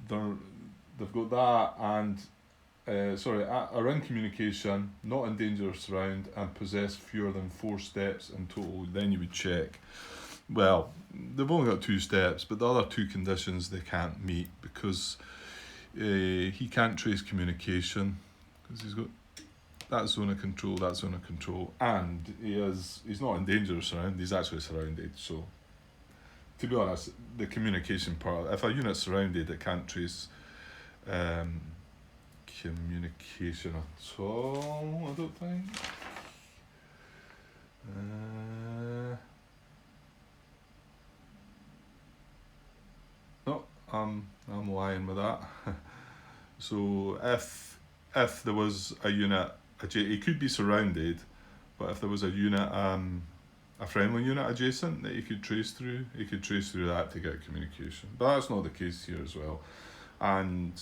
they've got that, and are in communication, not in dangerous round, and possess fewer than 4 steps in total, then you would check. Well, they've only got 2 steps, but the other 2 conditions they can't meet, because he can't trace communication, because he's got that zone of control, and he's not in dangerous round, he's actually surrounded. So, to be honest, the communication part, if a unit's surrounded, it can't trace communication at all, I don't think. No, I'm lying with that. So if there was a unit, he could be surrounded, but if there was a unit, a friendly unit adjacent that he could trace through that to get communication. But that's not the case here as well. And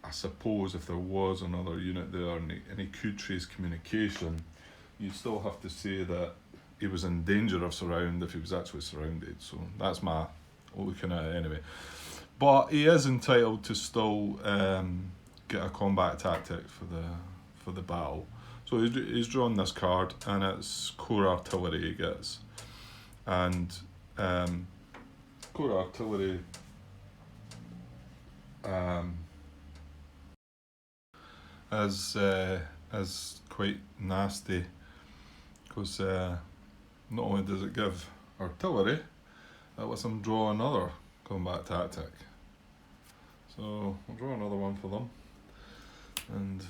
I suppose if there was another unit there and he could trace communication, you'd still have to say that he was in danger of surround if he was actually surrounded. So that's my looking at it anyway. But he is entitled to still get a combat tactic for the battle. So he's drawn this card, and it's core artillery he gets. And core artillery is quite nasty, because not only does it give artillery, it lets them draw another combat tactic. So I'll draw another one for them, and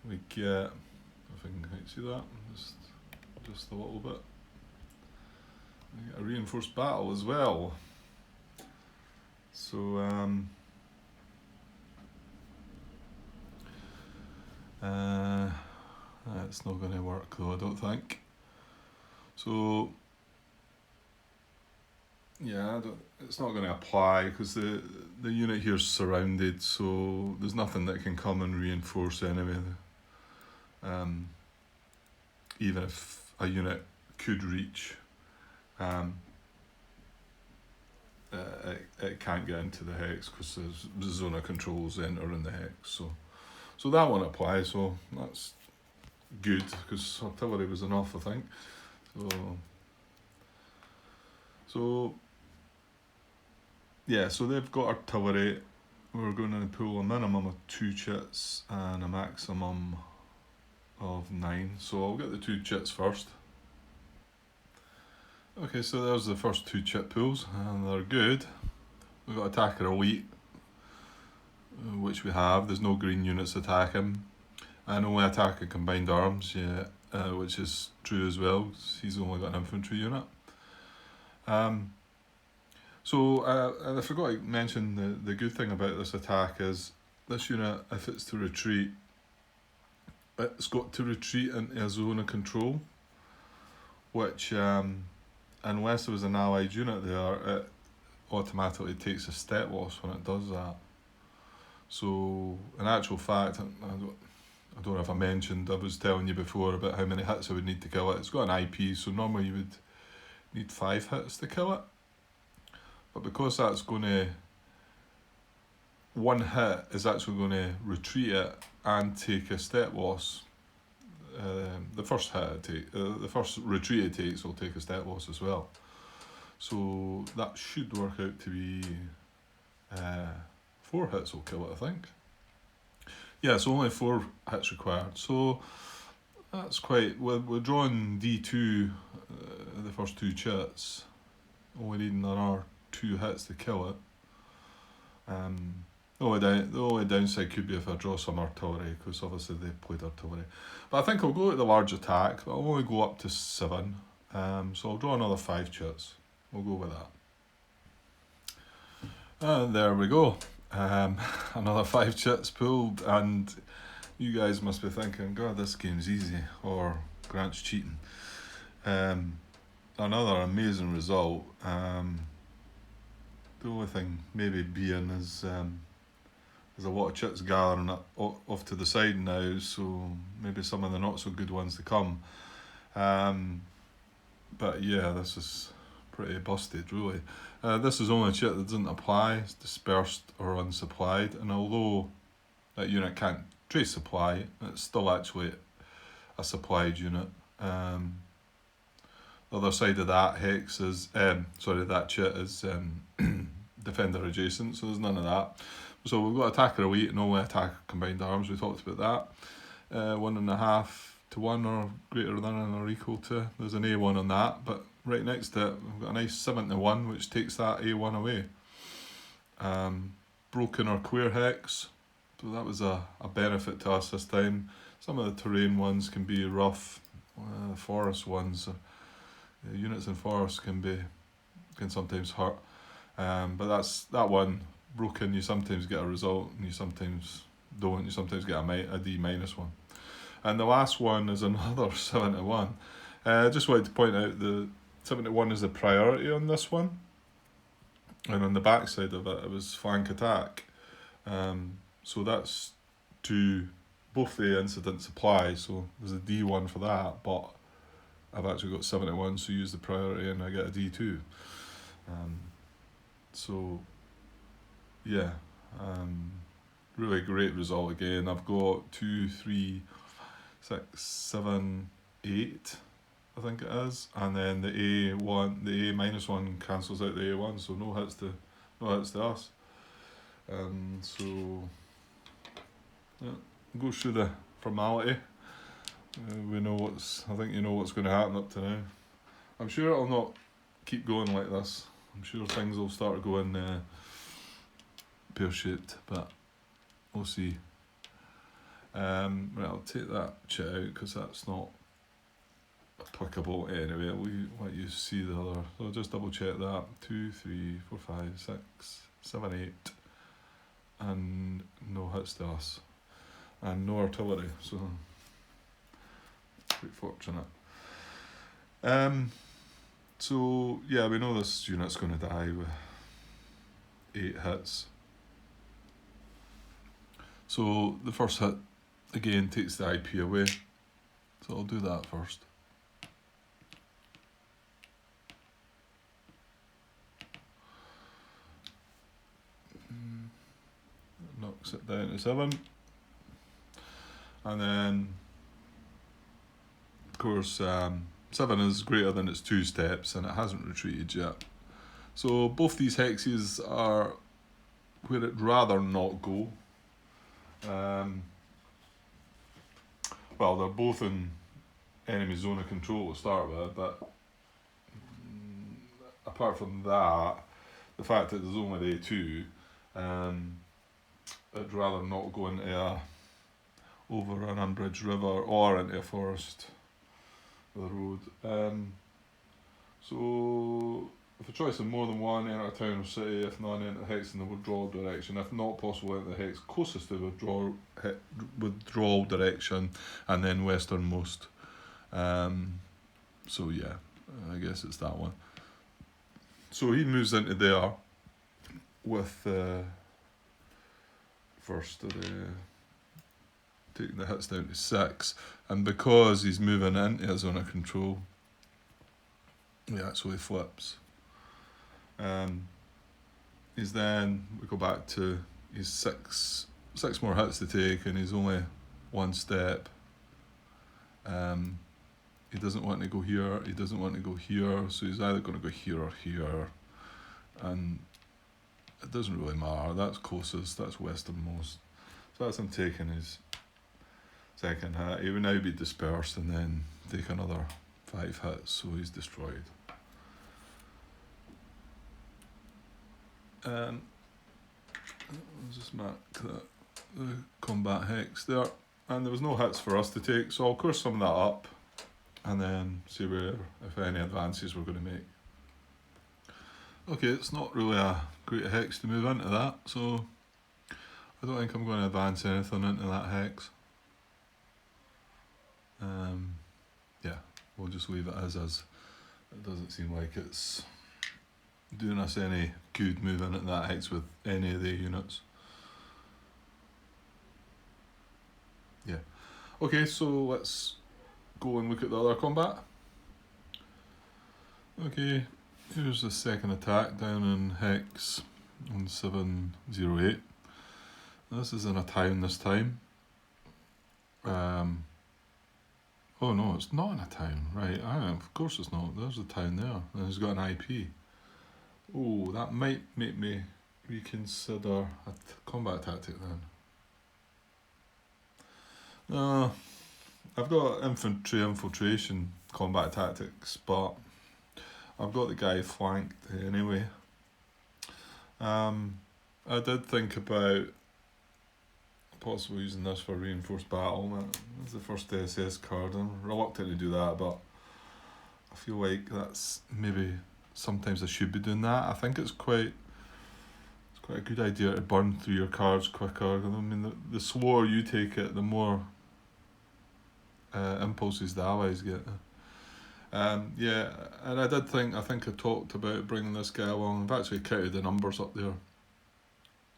we get, if I can quite see that, just a little bit. We get a reinforced battle as well. So it's not going to work though, I don't think. So yeah, it's not going to apply, because the unit here is surrounded, so there's nothing that can come and reinforce anyway. Even if a unit could reach, it can't get into the hex, because the zone of controls enter in the hex. So that won't apply, so that's good, because artillery was enough, I think. So yeah, so they've got artillery. We're going to pull a minimum of 2 chits and a maximum of 9. So I'll get the 2 chits first. Okay, so there's the first 2 chit pulls, and they're good. We've got attacker elite, which we have. There's no green units attacking, and only attack in combined arms, which is true as well. He's only got an infantry unit. So I forgot to mention the good thing about this attack is this unit, if it's to retreat, it's got to retreat into a zone of control, which unless there was an allied unit there, it automatically takes a step loss when it does that. So in actual fact, I don't know if I mentioned, I was telling you before about how many hits I would need to kill it. It's got an IP, so normally you would need 5 hits to kill it. But because that's going to, 1 hit is actually going to retreat it and take a step loss. The first retreat it takes will take a step loss as well. So that should work out to be 4 hits will kill it, I think. Yeah, so only 4 hits required. So that's quite, we're drawing D2, the first 2 chits, only needing another 2 hits to kill it. The only downside could be if I draw some artillery, because obviously they played artillery. But I think I'll go at the large attack, but I'll only go up to 7. So I'll draw another 5 chits. We'll go with that. And there we go. Another 5 chits pulled, and you guys must be thinking, God, this game's easy, or Grant's cheating. Another amazing result. The only thing maybe being is there's a lot of chits gathering off to the side now, so maybe some of the not so good ones to come. But yeah, this is pretty busted, really. This is only a chit that doesn't apply, it's dispersed or unsupplied, and although that unit can't trace supply, it's still actually a supplied unit. The other side of that hex is, that chit is defender adjacent, so there's none of that. So we've got attacker elite and only attacker combined arms, we talked about that. 1.5 to 1 or greater than or equal to, there's an A1 on that, but right next to it we've got a nice 7 to 1 which takes that A1 away. Broken or queer hex, so that was a benefit to us this time. Some of the terrain ones can be rough, the forest ones, units in forest can sometimes hurt, but that one, broken, you sometimes get a result and you sometimes don't, you sometimes get a D- one. And the last one is another 7 to 1. Just wanted to point out the 7 to 1 is the priority on this one, and on the back side of it, it was flank attack. So that's to both the incident supply, so there's a D1 for that, but I've actually got 7 to 1, so use the priority and I get a D2. So yeah, really great result again. I've got 2, 3, 6, 7, 8, I think it is, and then the A1, the A-1 cancels out the A1, so no hits to us. So yeah, go through the formality. I think you know what's going to happen up to now. I'm sure it'll not keep going like this. I'm sure things will start going pear-shaped, but we'll see. Right, I'll take that chit out because that's not applicable anyway. We let you see the other, so I'll just double check that. 2, 3, 4, 5, 6, 7, 8, and no hits to us, and no artillery, so quite fortunate. So yeah, we know this unit's going to die with 8 hits. So the first hit again takes the IP away, so I'll do that first. Knocks it down to 7, and then of course 7 is greater than its 2 steps and it hasn't retreated yet. So both these hexes are where it'd rather not go. Well, they're both in enemy zone of control to start with, but apart from that, the fact that there's only the A2, I'd rather not go into over an unbridged river or into a forest with a road. So if a choice of more than one, enter a town or city. If not, enter the hex in the withdrawal direction. If not possible, enter the hex closest to withdrawal direction, and then westernmost. So yeah, I guess it's that one. So he moves into there with first taking the hits down to 6, and because he's moving into his zone of control, he actually flips. He's then, we go back to, he's six more hits to take, and he's only 1 step. He doesn't want to go here, he doesn't want to go here, so he's either going to go here or here, and it doesn't really matter. That's closest, that's westernmost. So that's him taking his second hit. He would now be dispersed and then take another 5 hits, so he's destroyed. And I'll just mark the combat hex there, and there was no hits for us to take, so I'll course sum that up and then see where, if any, advances we're going to make. Okay, it's not really a great hex to move into that, so I don't think I'm going to advance anything into that hex. Yeah, we'll just leave it as is. It doesn't seem like it's doing us any good moving into that hex with any of the units. Yeah. Okay, so let's go and look at the other combat. Okay, here's the second attack down in Hex on 708. This is in a town this time. Oh no, it's not in a town, right? Of course it's not. There's a town there, and it's got an IP. Oh, that might make me reconsider a combat tactic then. I've got infantry infiltration combat tactics, but I've got the guy flanked anyway. I did think about possibly using this for reinforced battle. That's the first SS card. I'm reluctant to do that, but I feel like that's maybe sometimes I should be doing that. I think it's quite a good idea to burn through your cards quicker. I mean, the slower you take it, the more impulses the allies get. Yeah, and I think I talked about bringing this guy along. I've actually counted the numbers up there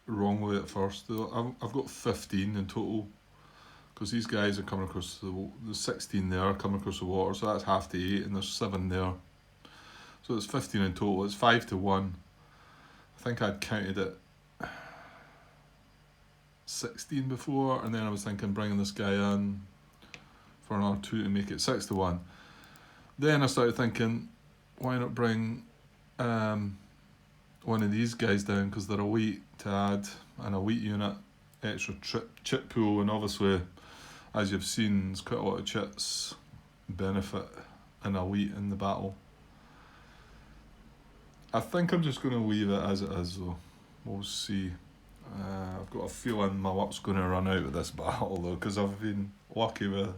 wrongly at first. I've got 15 in total, because these guys are coming across the 16 there coming across the water, so that's half the 8, and there's 7 there. So it's 15 in total. It's 5 to 1. I think I'd counted it 16 before, and then I was thinking bringing this guy in for another 2 to make it 6 to 1. Then I started thinking, why not bring one of these guys down, because they're elite to add an elite unit, extra chit pool, and obviously, as you've seen, there's quite a lot of chits benefit an elite in the battle. I think I'm just going to leave it as it is though. We'll see. I've got a feeling my luck's going to run out with this battle though, because I've been lucky with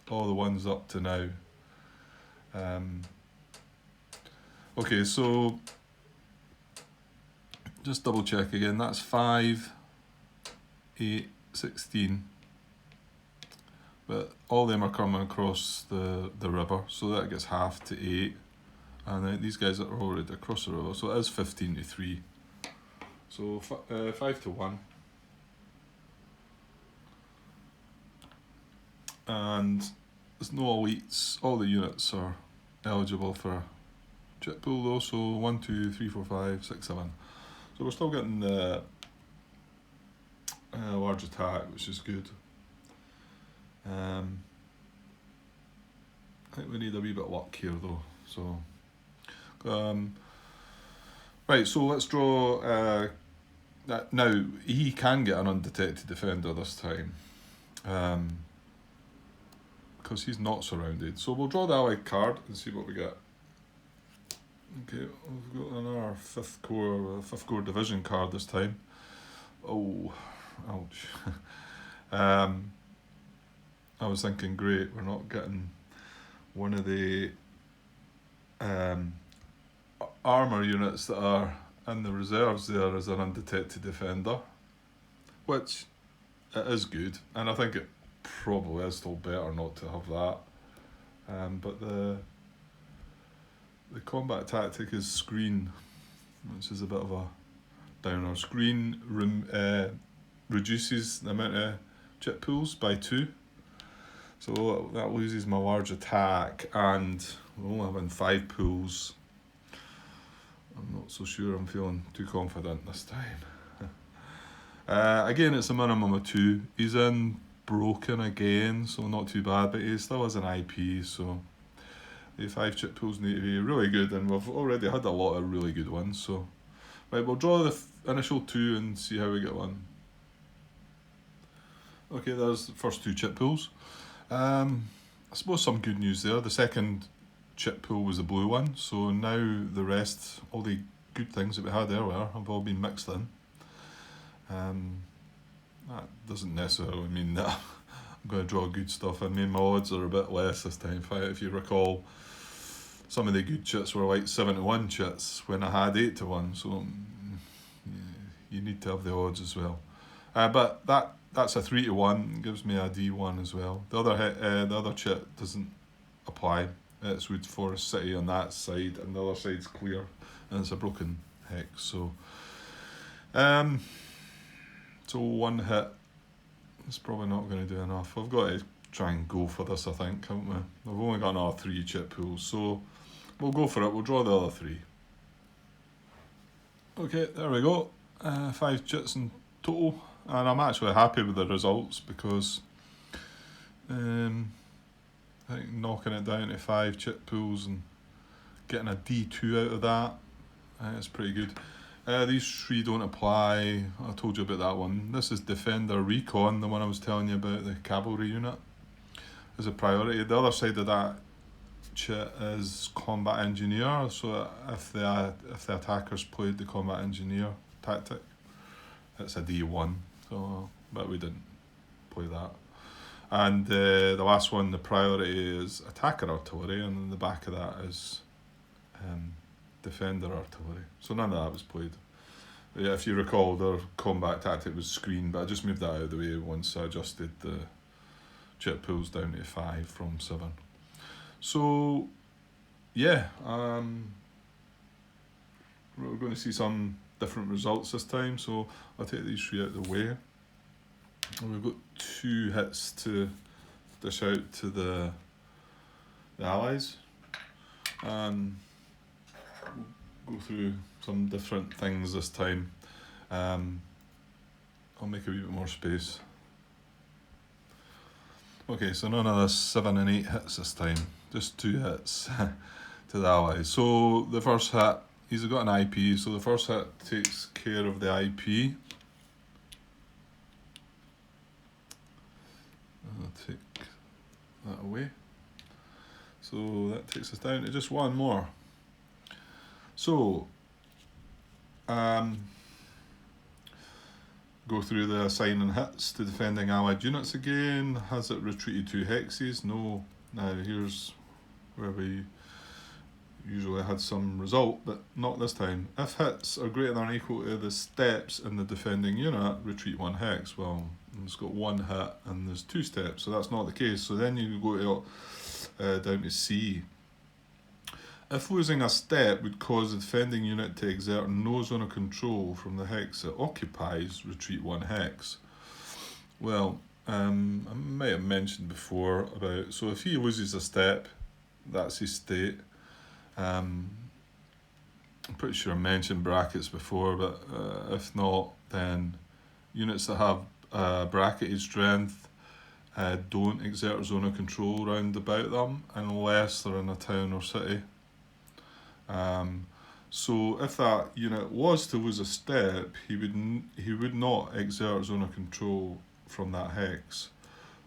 all the ones up to now. Okay, so just double check again. That's 5, 8, 16. But all of them are coming across the river, so that gets half to 8. And then these guys are already across the river, so it is 15 to 3. So 5 to 1. And there's no elites. All the units are eligible for chit pool though, so 1, 2, 3, 4, 5, 6, 7. So we're still getting the large attack, which is good. I think we need a wee bit of luck here though. So, right. So let's draw. Now he can get an undetected defender this time, because he's not surrounded. So we'll draw the allied card and see what we get. Okay, we've got another 5th Corps division card this time. Oh, ouch. I was thinking, great, we're not getting one of the armour units that are in the reserves there as an undetected defender, which it is good, and I think it probably is still better not to have that. But the combat tactic is screen, which is a bit of a downer. Screen reduces the amount of chit pools by 2. So that loses my large attack, and we're only having 5 pools. I'm not so sure I'm feeling too confident this time. Again, it's a minimum of 2. He's in broken again, so not too bad, but he still has an IP, so the 5 chit pools need to be really good, and we've already had a lot of really good ones. So, right, we'll draw the initial 2 and see how we get on. Okay, there's the first 2 chit pools. I suppose some good news there. The second chit pool was the blue one, so now the rest, all the good things that we had earlier, have all been mixed in. That doesn't necessarily mean that I'm going to draw good stuff. I mean, my odds are a bit less this time. If you recall, some of the good chits were like 7 to 1 chits when I had 8 to 1, so you need to have the odds as well. But that's a 3 to 1, it gives me a D1 as well. The other chit doesn't apply. It's Wood Forest City on that side, and the other side's clear, and it's a broken hex. So, so 1 hit It's probably not going to do enough. I've got to try and go for this, I think, haven't we? I've only got another 3 chit pools, so we'll go for it. We'll draw the other 3. Okay, there we go. 5 chits in total, and I'm actually happy with the results because I think knocking it down to 5 chit pools and getting a D2 out of that is pretty good. These 3 don't apply. I told you about that one. This is Defender Recon, the one I was telling you about, the cavalry unit, as a priority. The other side of that chit is Combat Engineer, so if the attackers played the Combat Engineer tactic, it's a D1, so, but we didn't play that. And the last one, the priority is Attacker Artillery, and in the back of that is Defender Artillery. So none of that was played. But yeah, if you recall, their combat tactic was screen, but I just moved that out of the way once I adjusted the chit pools down to 5 from 7. So yeah, we're going to see some different results this time, so I'll take these 3 out of the way. And we've got 2 hits to dish out to the allies, and we'll go through some different things this time. I'll make a wee bit more space. Okay, so none of this 7 and 8 hits this time, just 2 hits to the allies. So the first hit, he's got an IP, so the first hit takes care of the IP. I'll take that away. So that takes us down to just 1 more. So, go through the assigning hits to defending allied units again. Has it retreated 2 hexes? No. Now here's where we usually had some result, but not this time. If hits are greater than or equal to the steps in the defending unit, retreat 1 hex. Well, it's got 1 hit and there's 2 steps, so that's not the case. So then you go to down to C. If losing a step would cause the defending unit to exert no zone of control from the hex it occupies, retreat 1 hex. Well, I might have mentioned before about, so if he loses a step, that's his state. I'm pretty sure I mentioned brackets before, but if not, then units that have bracketed strength don't exert zone of control round about them unless they're in a town or city. So if that unit was to lose a step, he would not exert zone of control from that hex.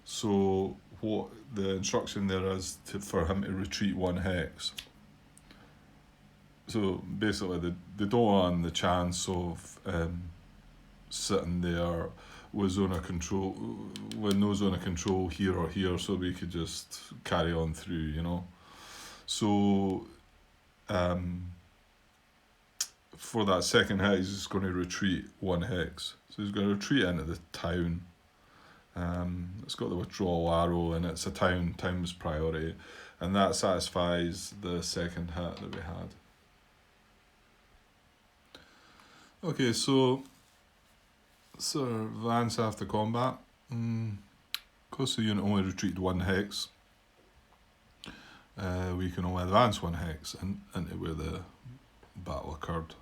So what the instruction there is for him to retreat 1 hex. So basically they don't want the chance of sitting there with zone of control, with no zone of control here or here, so we could just carry on through, you know. So for that second hit, he's just going to retreat 1 hex. So he's going to retreat into the town. It's got the withdrawal arrow and it's a town was priority, and that satisfies the second hit that we had. Okay, so advance after combat. Because the unit only retreated 1 hex, we can only advance 1 hex into where the battle occurred.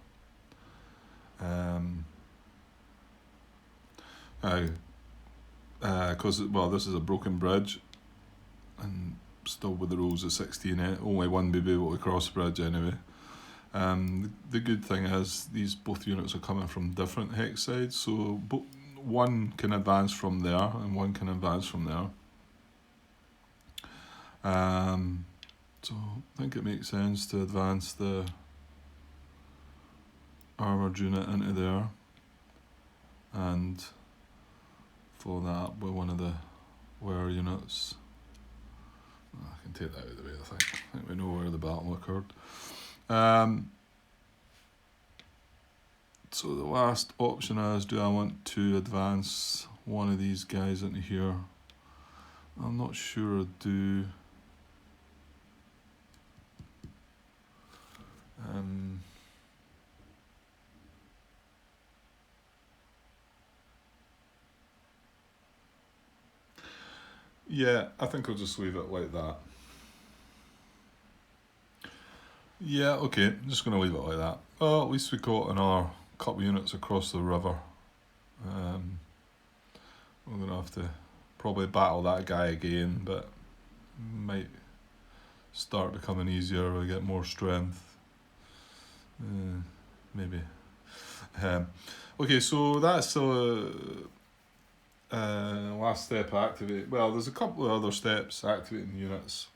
Because this is a broken bridge, and still with the rules of 16, only one would be able to cross the bridge anyway. The good thing is both units are coming from different hex sides, so one can advance from there and one can advance from there. So I think it makes sense to advance the armoured unit into there and follow that up with one of the wire units. I can take that out of the way, I think we know where the battle occurred. So the last option is, do I want to advance one of these guys into here? I'm not sure I do. Yeah, I think I'll just leave it like that. Yeah, okay, I'm just going to leave it like that. Well, at least we got another couple of units across the river. We're going to have to probably battle that guy again, but might start becoming easier. We get more strength. Maybe. Okay, so that's the last step, activate. Well, there's a couple of other steps activating units.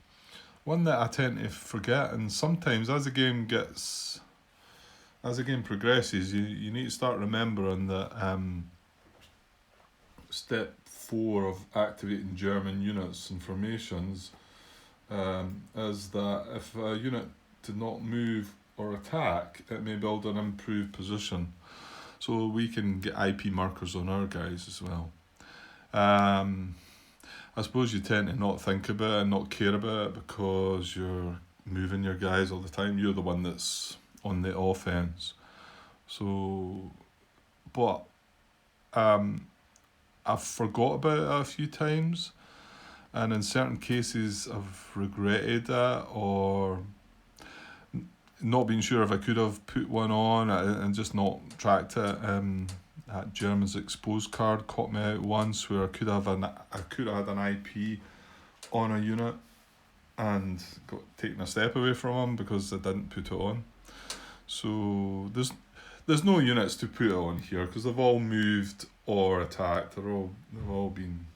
One that I tend to forget, and sometimes as the game progresses, you need to start remembering that step 4 of activating German units and formations is that if a unit did not move or attack, it may build an improved position. So we can get IP markers on our guys as well. I suppose you tend to not think about it and not care about it because you're moving your guys all the time. You're the one that's on the offense. So, but I've forgot about it a few times, and in certain cases I've regretted it or not being sure if I could have put one on and just not tracked it. That German's exposed card caught me out once where I could have had an IP on a unit and got taken a step away from him because I didn't put it on. So there's no units to put on here because they've all moved or attacked. They've all been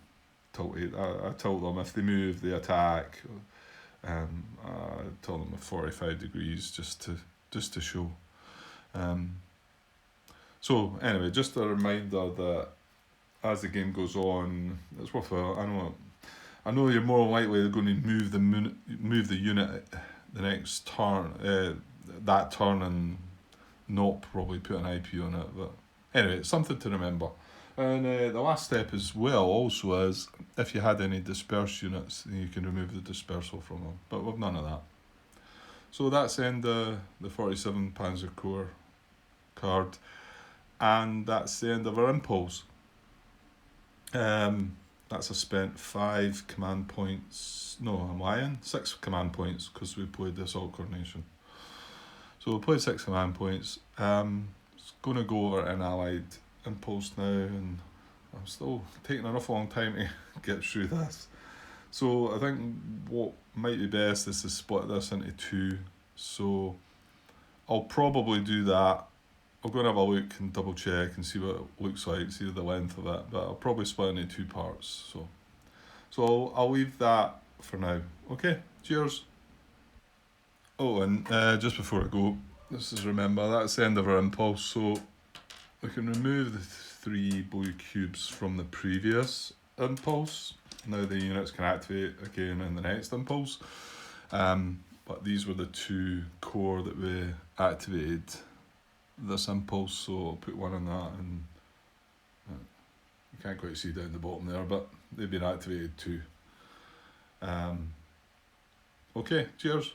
tilted. I told them if they move, they attack. I told them at 45 degrees just to show. So anyway, just a reminder that as the game goes on, it's worthwhile. I know you're more likely going to move the unit the next turn, that turn, and not probably put an IP on it. But anyway, it's something to remember. And the last step as well also is if you had any dispersed units, then you can remove the dispersal from them. But we've none of that. So that's the end of the 47 Panzer Corps card. And that's the end of our impulse. That's I spent 5 command points. No, I'm lying. 6 command points because we played the Assault Coordination. So we played 6 command points. It's going to go over an allied impulse now, and I'm still taking an awful long time to get through this. So I think what might be best is to split this into 2. So I'll probably do that. I'll go and have a look and double check and see what it looks like, see the length of it, but I'll probably split it into 2 parts. So I'll leave that for now. Okay, cheers. Oh, and just before I go, remember that's the end of our impulse, so we can remove the 3 blue cubes from the previous impulse. Now the units can activate again in the next impulse. But these were the 2 core that we activated this impulse, so I'll put one in that, and you can't quite see down the bottom there, but they've been activated too. Okay, cheers.